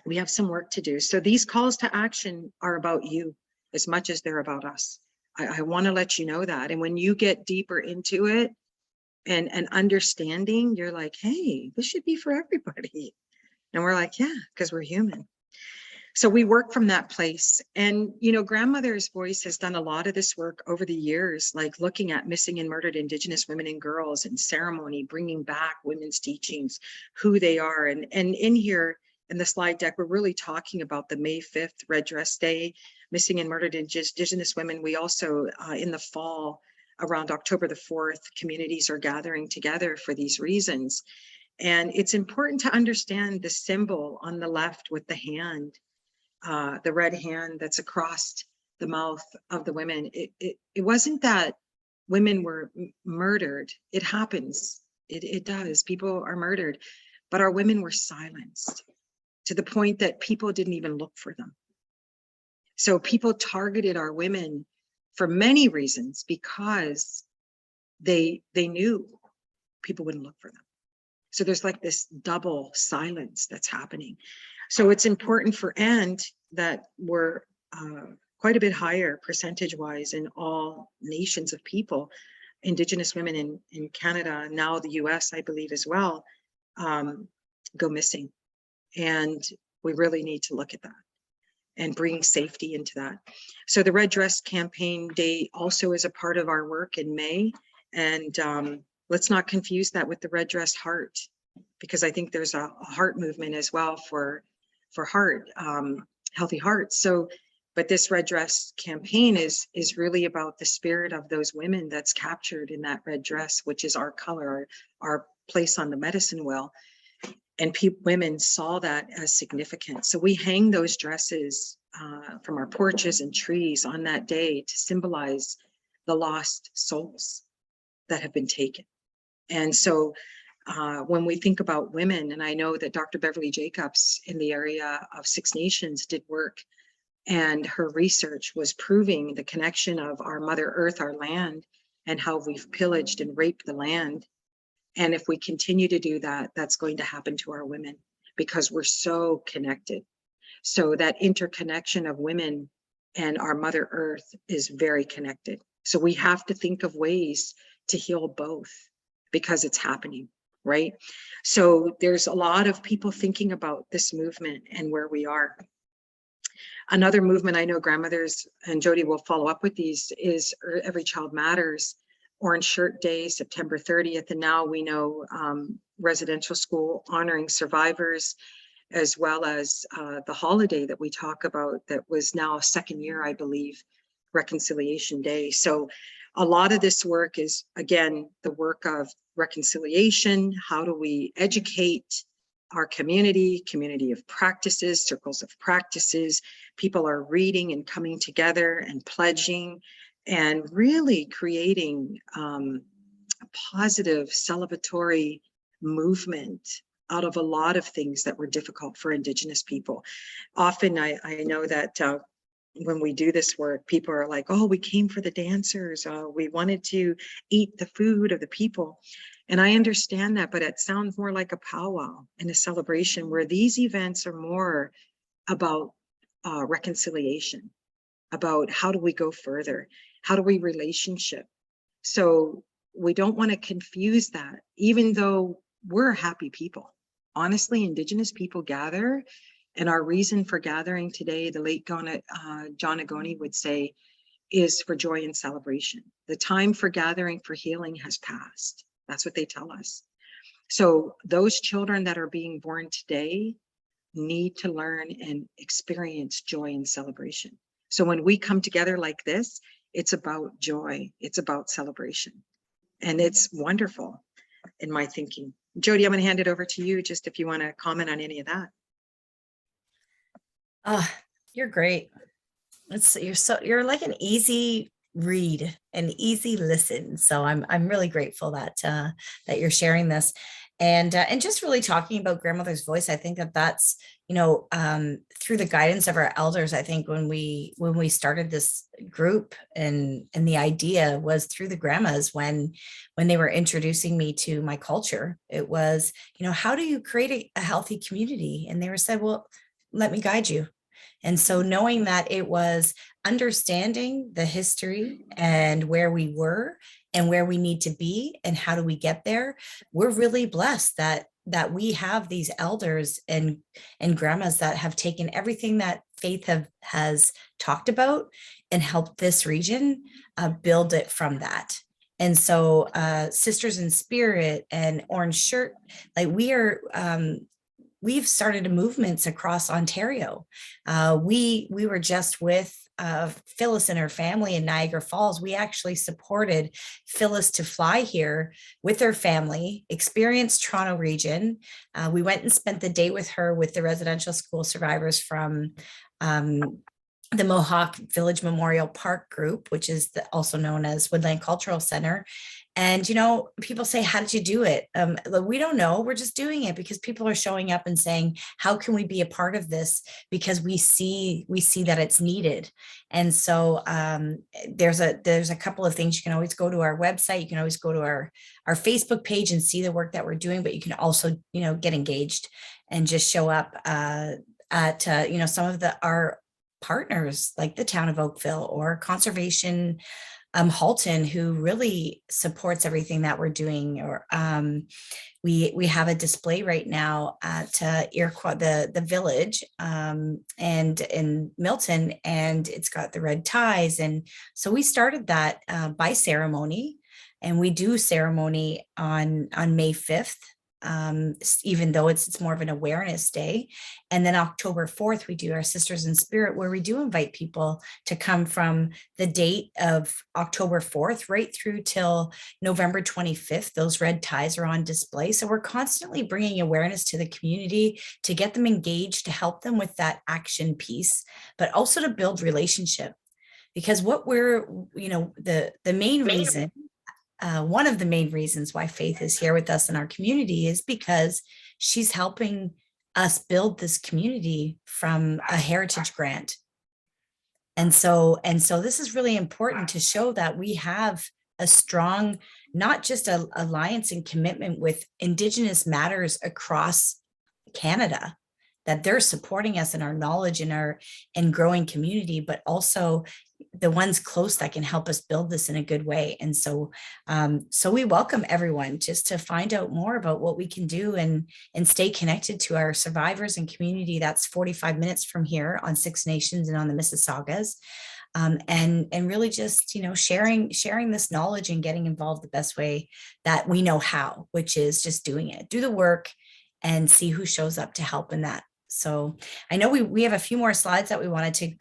We have some work to do. So these calls to action are about you as much as they're about us. I want to let you know that. And when you get deeper into it and understanding, you're like, hey, this should be for everybody. And we're like, yeah, because we're human. So we work from that place. And, Grandmother's Voice has done a lot of this work over the years, like looking at missing and murdered Indigenous women and girls and ceremony, bringing back women's teachings, who they are. And in here, in the slide deck, we're really talking about the May 5th Red Dress Day, missing and murdered Indigenous women. We also, in the fall, around October the 4th, communities are gathering together for these reasons. And it's important to understand the symbol on the left with the hand, the red hand that's across the mouth of the women. It wasn't that women were murdered. It happens. It does. People are murdered, but our women were silenced to the point that people didn't even look for them. So people targeted our women for many reasons because they knew people wouldn't look for them. So there's like this double silence that's happening. So it's important that we're quite a bit higher percentage-wise in all nations of people, Indigenous women in Canada, now the US, I believe as well, go missing. And we really need to look at that and bring safety into that. So the Red Dress Campaign Day also is a part of our work in May. And let's not confuse that with the Red Dress Heart, because I think there's a heart movement as well for heart, healthy hearts. So, but this Red Dress campaign is really about the spirit of those women that's captured in that red dress, which is our color, our place on the medicine wheel. And women saw that as significant. So we hang those dresses from our porches and trees on that day to symbolize the lost souls that have been taken. And so when we think about women, and I know that Dr. Beverly Jacobs in the area of Six Nations did work, and her research was proving the connection of our Mother Earth, our land, and how we've pillaged and raped the land. And if we continue to do that, that's going to happen to our women because we're so connected. So that interconnection of women and our Mother Earth is very connected. So we have to think of ways to heal both because it's happening, right? So there's a lot of people thinking about this movement and where we are. Another movement I know grandmothers, and Jody will follow up with these, is Every Child Matters. Orange Shirt Day, September 30th, and now we know residential school honoring survivors, as well as the holiday that we talk about that was now second year, I believe, Reconciliation Day. So a lot of this work is, again, the work of reconciliation. How do we educate our community of practices, circles of practices? People are reading and coming together and pledging and really creating a positive celebratory movement out of a lot of things that were difficult for Indigenous people. Often I know that when we do this work, people are like, oh, we came for the dancers. We wanted to eat the food of the people. And I understand that, but it sounds more like a powwow and a celebration, where these events are more about reconciliation, about how do we go further? How do we relationship? So we don't want to confuse that, even though we're happy people. Honestly, Indigenous people gather, and our reason for gathering today, the late John Agoni would say, is for joy and celebration. The time for gathering for healing has passed. That's what they tell us. So those children that are being born today need to learn and experience joy and celebration. So when we come together like this, it's about joy, it's about celebration. And it's wonderful in my thinking. Jody, I'm going to hand it over to you, just if you want to comment on any of that. You're great. You're like an easy read, an easy listen. So I'm really grateful that that you're sharing this. And just really talking about grandmother's voice, I think that that's, through the guidance of our elders. I think when we started this group, and the idea was through the grandmas, when they were introducing me to my culture, it was, how do you create a healthy community? And they were said, well, let me guide you. And so knowing that it was understanding the history and where we were and where we need to be and how do we get there, we're really blessed that we have these elders and grandmas that have taken everything that Faith has talked about and helped this region build it from that. And so Sisters in Spirit and Orange Shirt, like we've started movements across Ontario. We were just with Phyllis and her family in Niagara Falls. We actually supported Phyllis to fly here with her family, experience Toronto region. We went and spent the day with her with the residential school survivors from the Mohawk Village Memorial Park group, which is also known as Woodland Cultural Center. And, people say, how did you do it? We don't know. We're just doing it because people are showing up and saying, how can we be a part of this? Because we see that it's needed. And so there's a couple of things. You can always go to our website. You can always go to our Facebook page and see the work that we're doing, but you can also, get engaged and just show up at some of our partners like the town of Oakville or Conservation Halton, who really supports everything that we're doing. Or we have a display right now at Iroquois, the village, and in Milton, and it's got the red ties. And so we started that by ceremony, and we do ceremony on May 5th. Even though it's more of an awareness day. And then October 4th, we do our Sisters in Spirit, where we do invite people to come from the date of October 4th right through till November 25th. Those red ties are on display. So we're constantly bringing awareness to the community to get them engaged, to help them with that action piece, but also to build relationship. Because what we're, the main reason, one of the main reasons why Faith is here with us in our community is because she's helping us build this community from a heritage grant. And so this is really important to show that we have a strong, not just a alliance and commitment with Indigenous matters across Canada, that they're supporting us in our knowledge and growing community, but also the ones close that can help us build this in a good way. And so we welcome everyone just to find out more about what we can do and stay connected to our survivors and community. That's 45 minutes from here on Six Nations and on the Mississaugas. And really just, sharing this knowledge and getting involved the best way that we know how, which is just doing it, do the work and see who shows up to help in that. So I know we have a few more slides that we wanted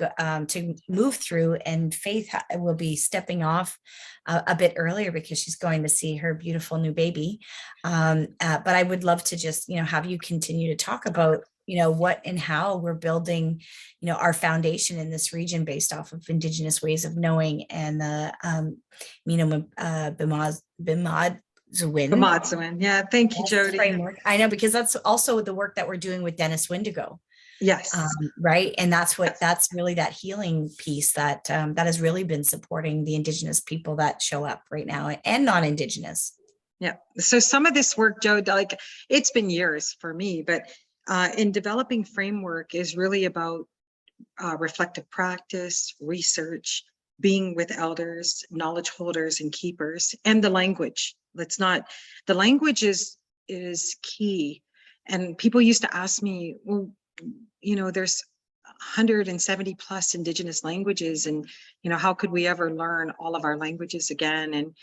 to move through, and Faith will be stepping off a bit earlier because she's going to see her beautiful new baby. But I would love to just, have you continue to talk about, what and how we're building, our foundation in this region based off of Indigenous ways of knowing and the, Bemadzewin. Yeah, thank you, Jody. Framework. I know, because that's also the work that we're doing with Dennis Wendigo. Yes. Right. And that's really that healing piece that has really been supporting the Indigenous people that show up right now and non-Indigenous. Yeah. So some of this work, Joe, like it's been years for me, but in developing framework is really about reflective practice, research, being with elders, knowledge holders and keepers, and the language. The language is key. And people used to ask me, well, there's 170 plus Indigenous languages, and, how could we ever learn all of our languages again and,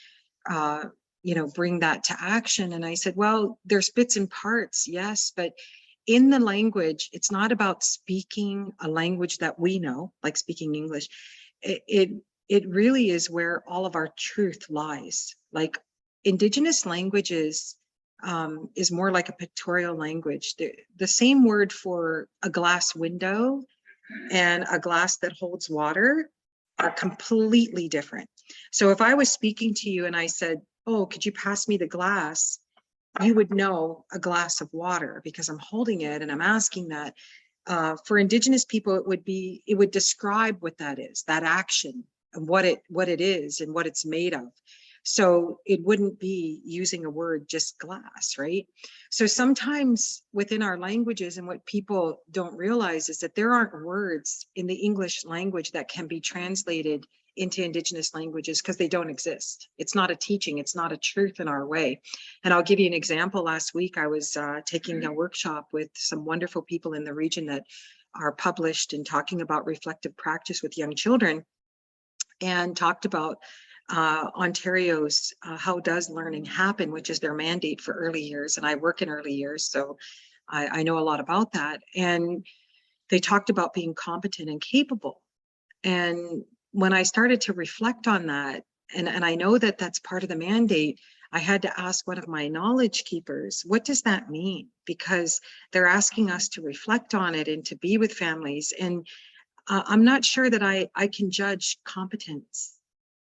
bring that to action? And I said, well, there's bits and parts, yes, but in the language, it's not about speaking a language that we know, like speaking English. It really is where all of our truth lies. Like Indigenous languages is more like a pictorial language. The same word for a glass window and a glass that holds water are completely different. So if I was speaking to you and I said, oh, could you pass me the glass? you would know a glass of water because I'm holding it and I'm asking that. For Indigenous people, it would describe what that is, that action, and what it is and what it's made of. So it wouldn't be using a word, just glass, right? So sometimes within our languages, and what people don't realize is that there aren't words in the English language that can be translated into Indigenous languages because they don't exist. It's not a teaching, it's not a truth in our way. And I'll give you an example. Last week, I was taking a workshop with some wonderful people in the region that are published and talking about reflective practice with young children, and talked about Ontario's How Does Learning Happen, which is their mandate for early years. And I work in early years, so I know a lot about that. And they talked about being competent and capable. And when I started to reflect on that, and I know that that's part of the mandate, I had to ask one of my knowledge keepers, what does that mean? Because they're asking us to reflect on it and to be with families. And I'm not sure that I can judge competence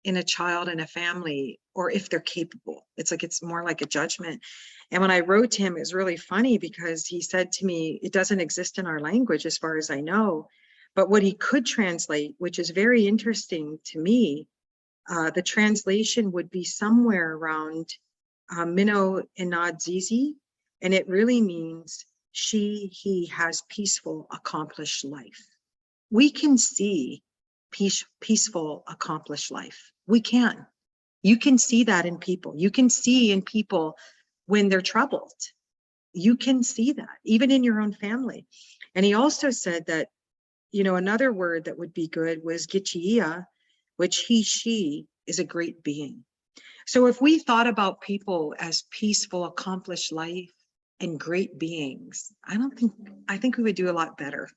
in a child and a family, or if they're capable. It's more like a judgment. And when I wrote to him, it was really funny because he said to me, it doesn't exist in our language as far as I know. But what he could translate, which is very interesting to me, the translation would be somewhere around Minnow Inad Zizi, and it really means he has peaceful, accomplished life. We can see peaceful, accomplished life. We can. You can see that in people. You can see in people when they're troubled. You can see that, even in your own family. And he also said that, another word that would be good was Gichiia, which she is a great being. So if we thought about people as peaceful, accomplished life and great beings, I think we would do a lot better.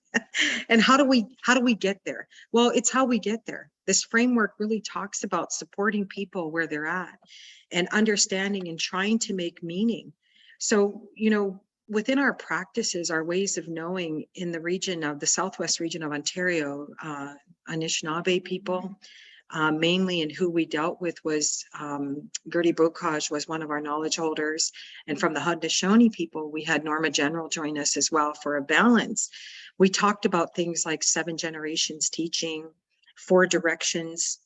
And how do we get there? Well, it's how we get there. This framework really talks about supporting people where they're at and understanding and trying to make meaning. So, within our practices, our ways of knowing in the region of the Southwest region of Ontario, Anishinaabe people, mainly, and who we dealt with was Gertie Bocage was one of our knowledge holders. And from the Haudenosaunee people, we had Norma General join us as well for a balance. We talked about things like 7 generations teaching, 4 directions,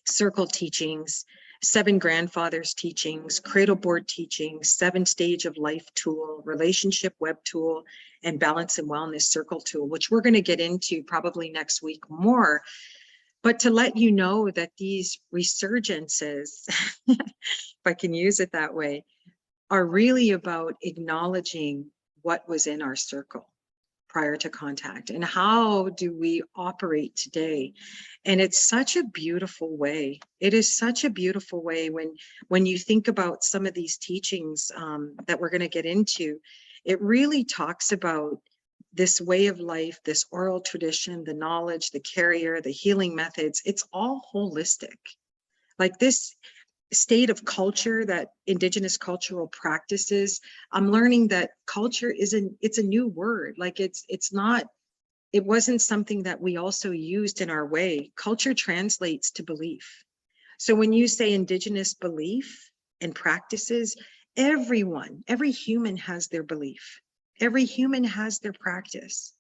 circle teachings, 7 grandfathers teachings, cradle board teachings, 7 stage of life tool, relationship web tool, and balance and wellness circle tool, which we're going to get into probably next week more. But to let you know that these resurgences, if I can use it that way, are really about acknowledging what was in our circle prior to contact and how do we operate today. And it's such a beautiful way. It is such a beautiful way when you think about some of these teachings that we're going to get into. It really talks about this way of life, this oral tradition, the knowledge, the carrier, the healing methods. It's all holistic. Like this state of culture, that Indigenous cultural practices, I'm learning that culture it's a new word. Like it wasn't something that we also used in our way. Culture translates to belief. So when you say Indigenous belief and practices, every human has their belief. Every human has their practice.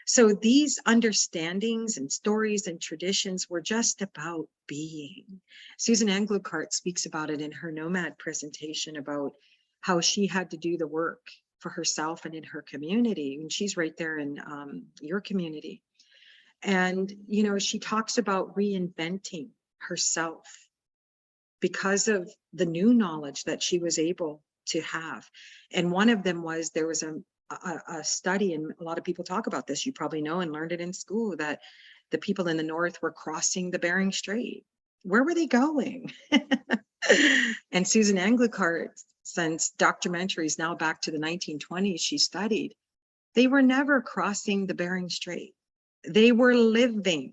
So these understandings and stories and traditions were just about being. Susan Anglocart speaks about it in her Nomad presentation about how she had to do the work for herself and in her community. And she's right there in your community. And, she talks about reinventing herself because of the new knowledge that she was able to have. And one of them was there was a study, and a lot of people talk about this, you probably know and learned it in school, that the people in the north were crossing the Bering Strait. Where were they going? And Susan Anglocart, since documentaries now back to the 1920s she studied, they were never crossing the Bering Strait. They were living,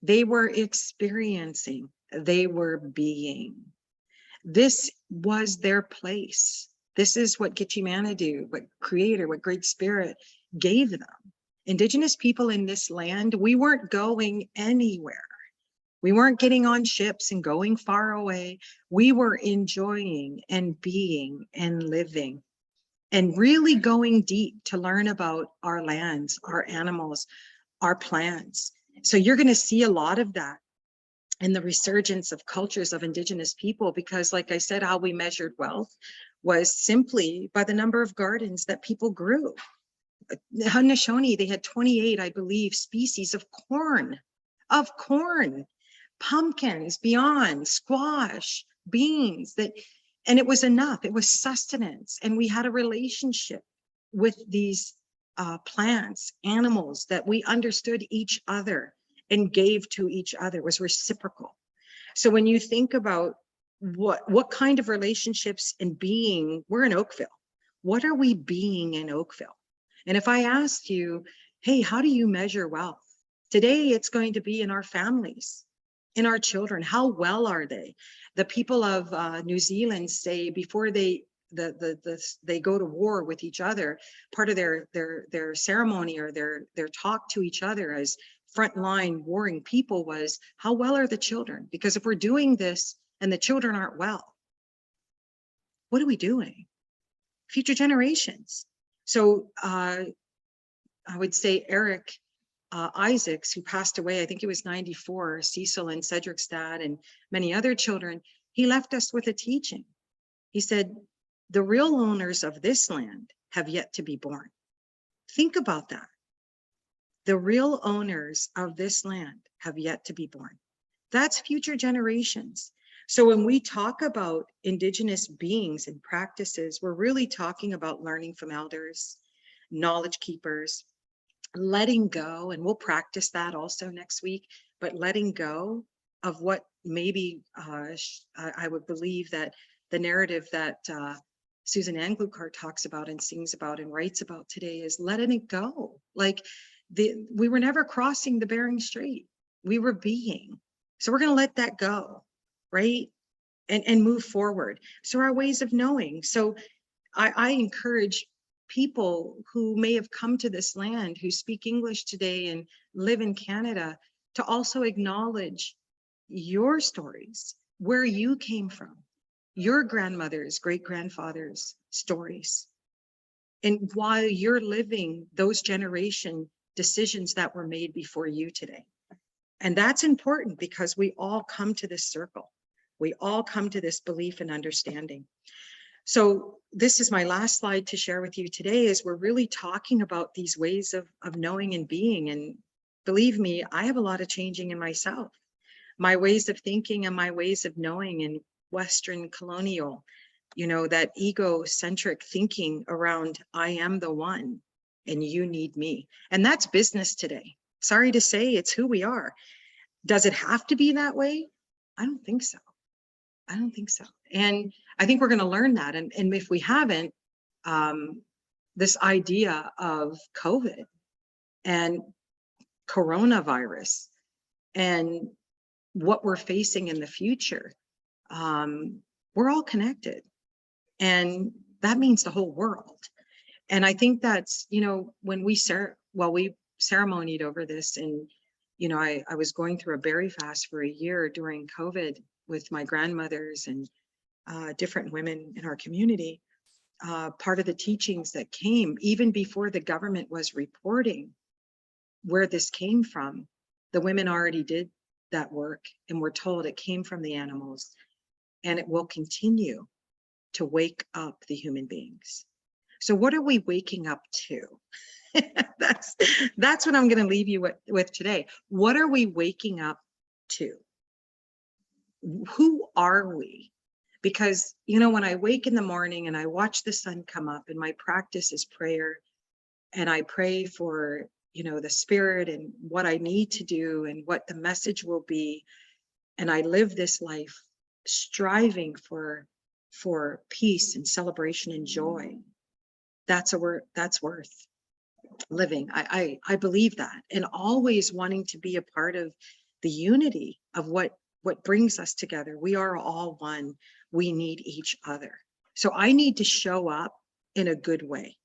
they were experiencing, they were being. This was their place. This is what Gitchimanadu, what Creator, what Great Spirit gave them. Indigenous people in this land, we weren't going anywhere. We weren't getting on ships and going far away. We were enjoying and being and living and really going deep to learn about our lands, our animals, our plants. So you're going to see a lot of that in the resurgence of cultures of Indigenous people, because like I said, how we measured wealth was simply by the number of gardens that people grew. The Haudenosaunee, they had 28, I believe, species of corn, pumpkins, beyond, squash, beans, and it was enough. It was sustenance. And we had a relationship with these plants, animals, that we understood each other and gave to each other. It was reciprocal. So when you think about what kind of relationships and being, we're in Oakville. What are we being in Oakville? And if I asked you, hey, how do you measure wealth? Today, it's going to be in our families, in our children. How well are they? The people of New Zealand say before they go to war with each other, part of their ceremony or their talk to each other as frontline warring people was, how well are the children? Because if we're doing this and the children aren't well, what are we doing? Future generations. So I would say Eric Isaacs, who passed away, I think it was 94, Cecil and Cedric's dad and many other children, he left us with a teaching. He said, the real owners of this land have yet to be born. Think about that. The real owners of this land have yet to be born. That's future generations. So when we talk about Indigenous beings and practices, we're really talking about learning from elders, knowledge keepers, letting go, and we'll practice that also next week, but letting go of what maybe I would believe that the narrative that Susan Anglukar talks about and sings about and writes about today is letting it go. Like we were never crossing the Bering Strait. We were being. So we're going to let that go, right? And move forward. So our ways of knowing. So I encourage people who may have come to this land, who speak English today and live in Canada, to also acknowledge your stories, where you came from, your grandmother's, great-grandfather's stories, and why you're living those generation decisions that were made before you today. And that's important because we all come to this circle. We all come to this belief and understanding. So this is my last slide to share with you today, is we're really talking about these ways of knowing and being. And believe me, I have a lot of changing in myself. My ways of thinking and my ways of knowing in Western colonial, that egocentric thinking around I am the one and you need me. And that's business today. Sorry to say, it's who we are. Does it have to be that way? I don't think so. I don't think so. And I think we're going to learn that. And if we haven't, this idea of COVID and coronavirus and what we're facing in the future, we're all connected. And that means the whole world. And I think that's, when we ceremonied over this, and, I was going through a berry fast for a year during COVID with my grandmothers and different women in our community. Part of the teachings that came, even before the government was reporting where this came from, the women already did that work, and we're told it came from the animals, and it will continue to wake up the human beings. So what are we waking up to? That's what I'm going to leave you with today. What are we waking up to? Who are we? Because, when I wake in the morning and I watch the sun come up, and my practice is prayer, and I pray for, the spirit and what I need to do and what the message will be. And I live this life striving for peace and celebration and joy. That's worth living. I believe that, and always wanting to be a part of the unity of what brings us together. We are all one. We need each other. So I need to show up in a good way.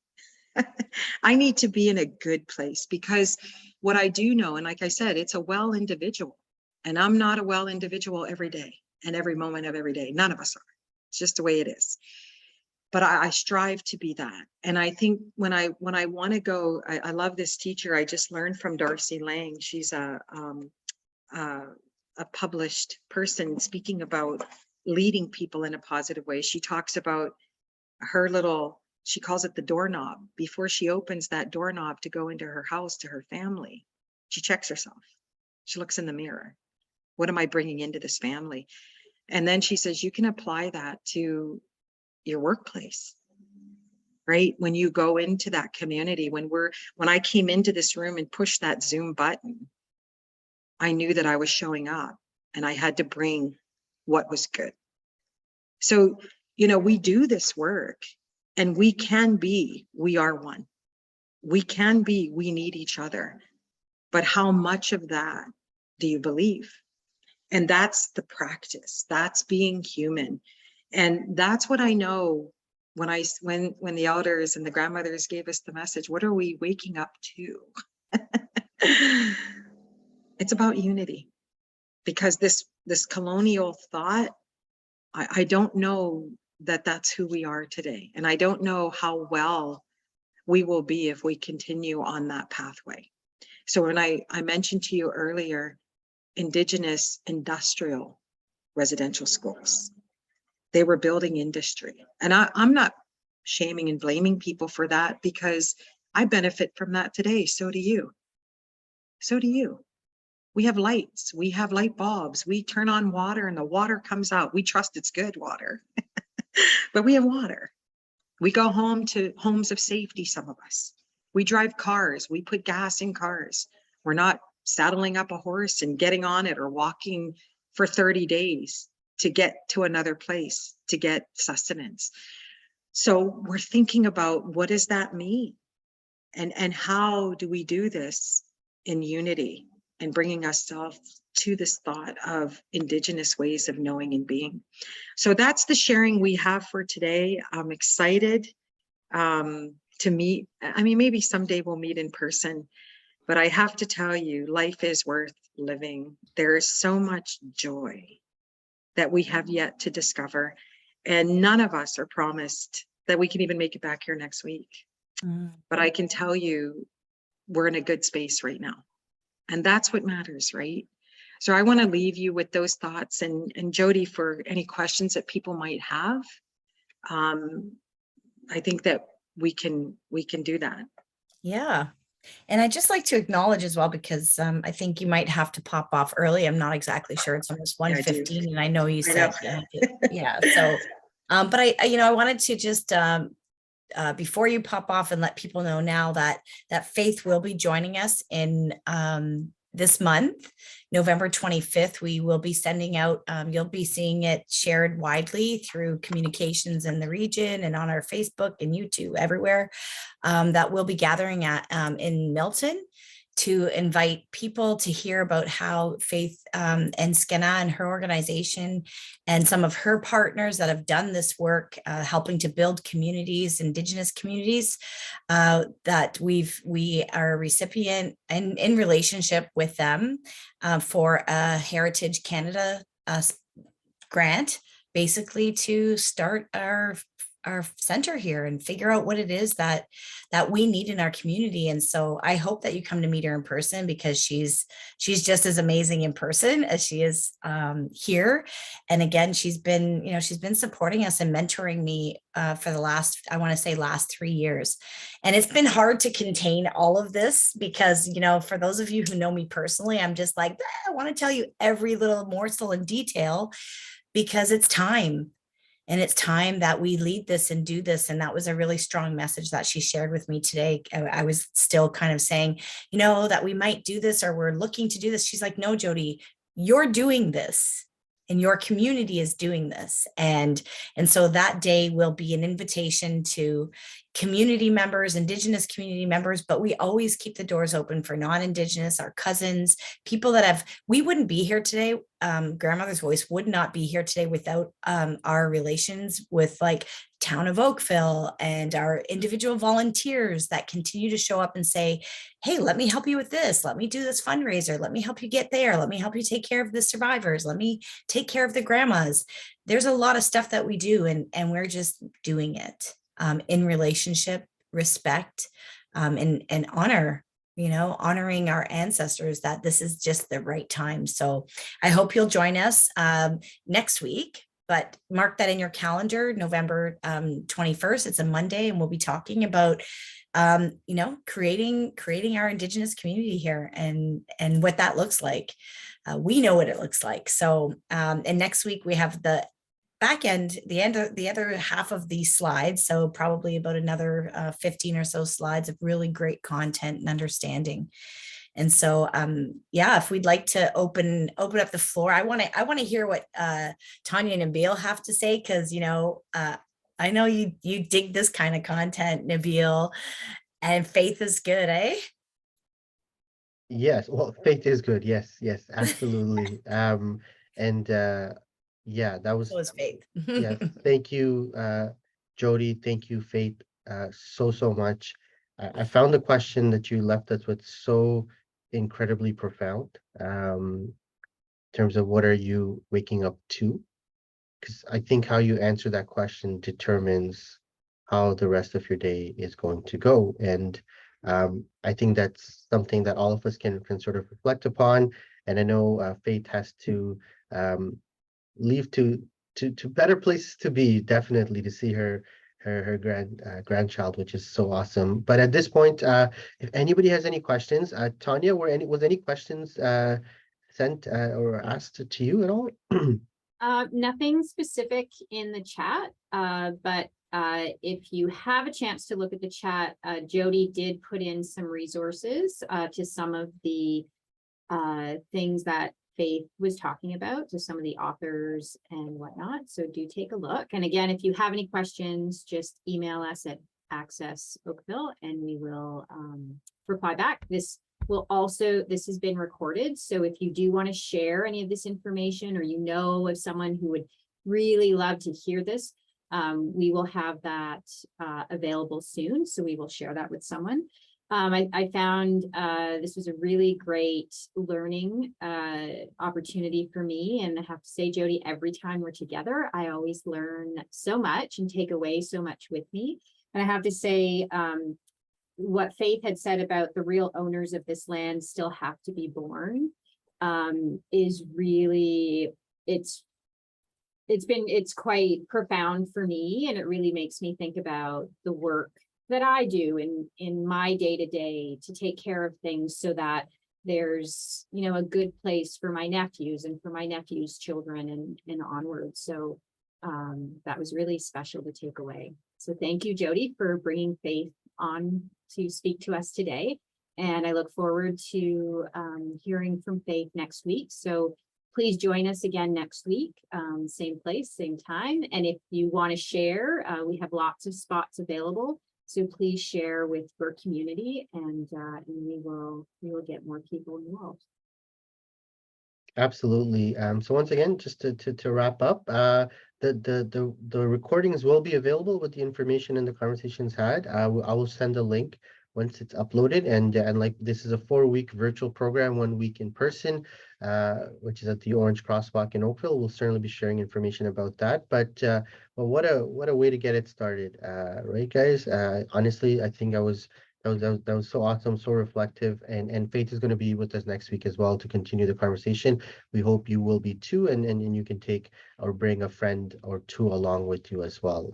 I need to be in a good place, because what I do know, and like I said, it's a well individual. And I'm not a well individual every day and every moment of every day. None of us are. It's just the way it is. But I strive to be that. And I think when I want to go, I love this teacher. I just learned from Darcy Lang. She's a published person speaking about leading people in a positive way. She talks about her little, she calls it the doorknob. Before she opens that doorknob to go into her house, to her family, she checks herself. She looks in the mirror. What am I bringing into this family? And then she says, you can apply that to your workplace, right? When you go into that community, when I came into this room and pushed that Zoom button, I knew that I was showing up and I had to bring what was good. So, we do this work and we are one. We can be, we need each other. But how much of that do you believe? And that's the practice. That's being human. And that's what I know when the elders and the grandmothers gave us the message, what are we waking up to? It's about unity, because this colonial thought, I don't know that that's who we are today. And I don't know how well we will be if we continue on that pathway. So when I mentioned to you earlier, Indigenous industrial residential schools, they were building industry. And I'm not shaming and blaming people for that, because I benefit from that today. So do you. So do you. We have lights, we have light bulbs, we turn on water and the water comes out. We trust it's good water, but we have water. We go home to homes of safety, some of us. We drive cars, we put gas in cars. We're not saddling up a horse and getting on it or walking for 30 days to get to another place to get sustenance. So we're thinking about, what does that mean? And how do we do this in unity and bringing ourselves to this thought of Indigenous ways of knowing and being? So that's the sharing we have for today. I'm excited to meet. I mean, maybe someday we'll meet in person, but I have to tell you, life is worth living. There is so much joy that we have yet to discover. And none of us are promised that we can even make it back here next week. But I can tell you, we're in a good space right now. And that's what matters, right? So I want to leave you with those thoughts, and Jody, for any questions that people might have. I think that we can do that. Yeah. And I'd just like to acknowledge as well, because I think you might have to pop off early. I'm not exactly sure. It's almost 1:15, and I know you said, yeah. So, but I wanted to just, before you pop off, and let people know now that Faith will be joining us in this month, November 25th. We will be sending out, you'll be seeing it shared widely through communications in the region and on our Facebook and YouTube, everywhere, that we'll be gathering at in Milton to invite people to hear about how Faith and Skenna and her organization and some of her partners that have done this work, helping to build communities, Indigenous communities, that we are a recipient and in relationship with them for a Heritage Canada grant, basically to start our center here and figure out what it is that we need in our community. And so I hope that you come to meet her in person, because she's just as amazing in person as she is here. And again, she's been supporting us and mentoring me for the last 3 years. And it's been hard to contain all of this, because, for those of you who know me personally, I'm just like, I want to tell you every little morsel in detail, because it's time. And it's time that we lead this and do this. And that was a really strong message that she shared with me today. I was still kind of saying, that we might do this, or we're looking to do this. She's like, no, Jody, you're doing this and your community is doing this. And so that day will be an invitation to community members, Indigenous community members, but we always keep the doors open for non-Indigenous, our cousins, people that we wouldn't be here today. Grandmother's Voice would not be here today without our relations with like town of Oakville and our individual volunteers that continue to show up and say, hey, let me help you with this. Let me do this fundraiser. Let me help you get there. Let me help you take care of the survivors. Let me take care of the grandmas. There's a lot of stuff that we do, and we're just doing it in relationship, respect, and honor, honoring our ancestors, that this is just the right time. So I hope you'll join us next week, but mark that in your calendar, November 21st. It's a Monday, and we'll be talking about creating our Indigenous community here and what that looks like. We know what it looks like. So and next week we have the back end, the other half of these slides. So probably about another 15 or so slides of really great content and understanding. And so, yeah, if we'd like to open up the floor, I want to hear what Tanya and Nabil have to say, because, I know you dig this kind of content, Nabil, and Faith is good, eh? Yes, well, faith is good. Yes, absolutely. And yeah, that was So is Faith. yes. Thank you, Jody. Thank you, Faith, so much. I found the question that you left us with so incredibly profound. In terms of what are you waking up to? Because I think how you answer that question determines how the rest of your day is going to go. And I think that's something that all of us can sort of reflect upon. And I know Faith has to leave to better places to be, definitely, to see her grandchild, which is so awesome. But at this point, if anybody has any questions, Tanya, was any questions sent or asked to you at all? Nothing specific in the chat, but if you have a chance to look at the chat, Jody did put in some resources to some of the things that Faith was talking about, to some of the authors and whatnot. So do take a look. And again, if you have any questions, just email us at Access Oakville and we will reply back. This has been recorded. So if you do want to share any of this information, or of someone who would really love to hear this, we will have that available soon. So we will share that with someone. I found this was a really great learning opportunity for me. And I have to say, Jody, every time we're together, I always learn so much and take away so much with me. And I have to say, what Faith had said about the real owners of this land still have to be born is really, it's quite profound for me. And it really makes me think about the work that I do in my day-to-day to take care of things so that there's, a good place for my nephews and for my nephews' children and onward. So that was really special to take away. So thank you, Jody, for bringing Faith on to speak to us today. And I look forward to hearing from Faith next week. So please join us again next week, same place, same time. And if you want to share, we have lots of spots available. So please share with your community, and we will get more people involved. Absolutely. So once again, just to wrap up, the recordings will be available with the information and the conversations had. I will send a link once it's uploaded, and like, this is a 4-week virtual program, 1 week in person, which is at the Orange Crosswalk in Oakville. We'll certainly be sharing information about that. But well, what a way to get it started, right, guys? Honestly, I think that was so awesome, so reflective, and Faith is going to be with us next week as well to continue the conversation. We hope you will be too, and you can take or bring a friend or two along with you as well.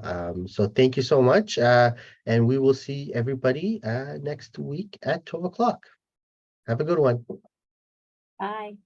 So thank you so much, and we will see everybody next week at 12 o'clock. Have a good one. Bye.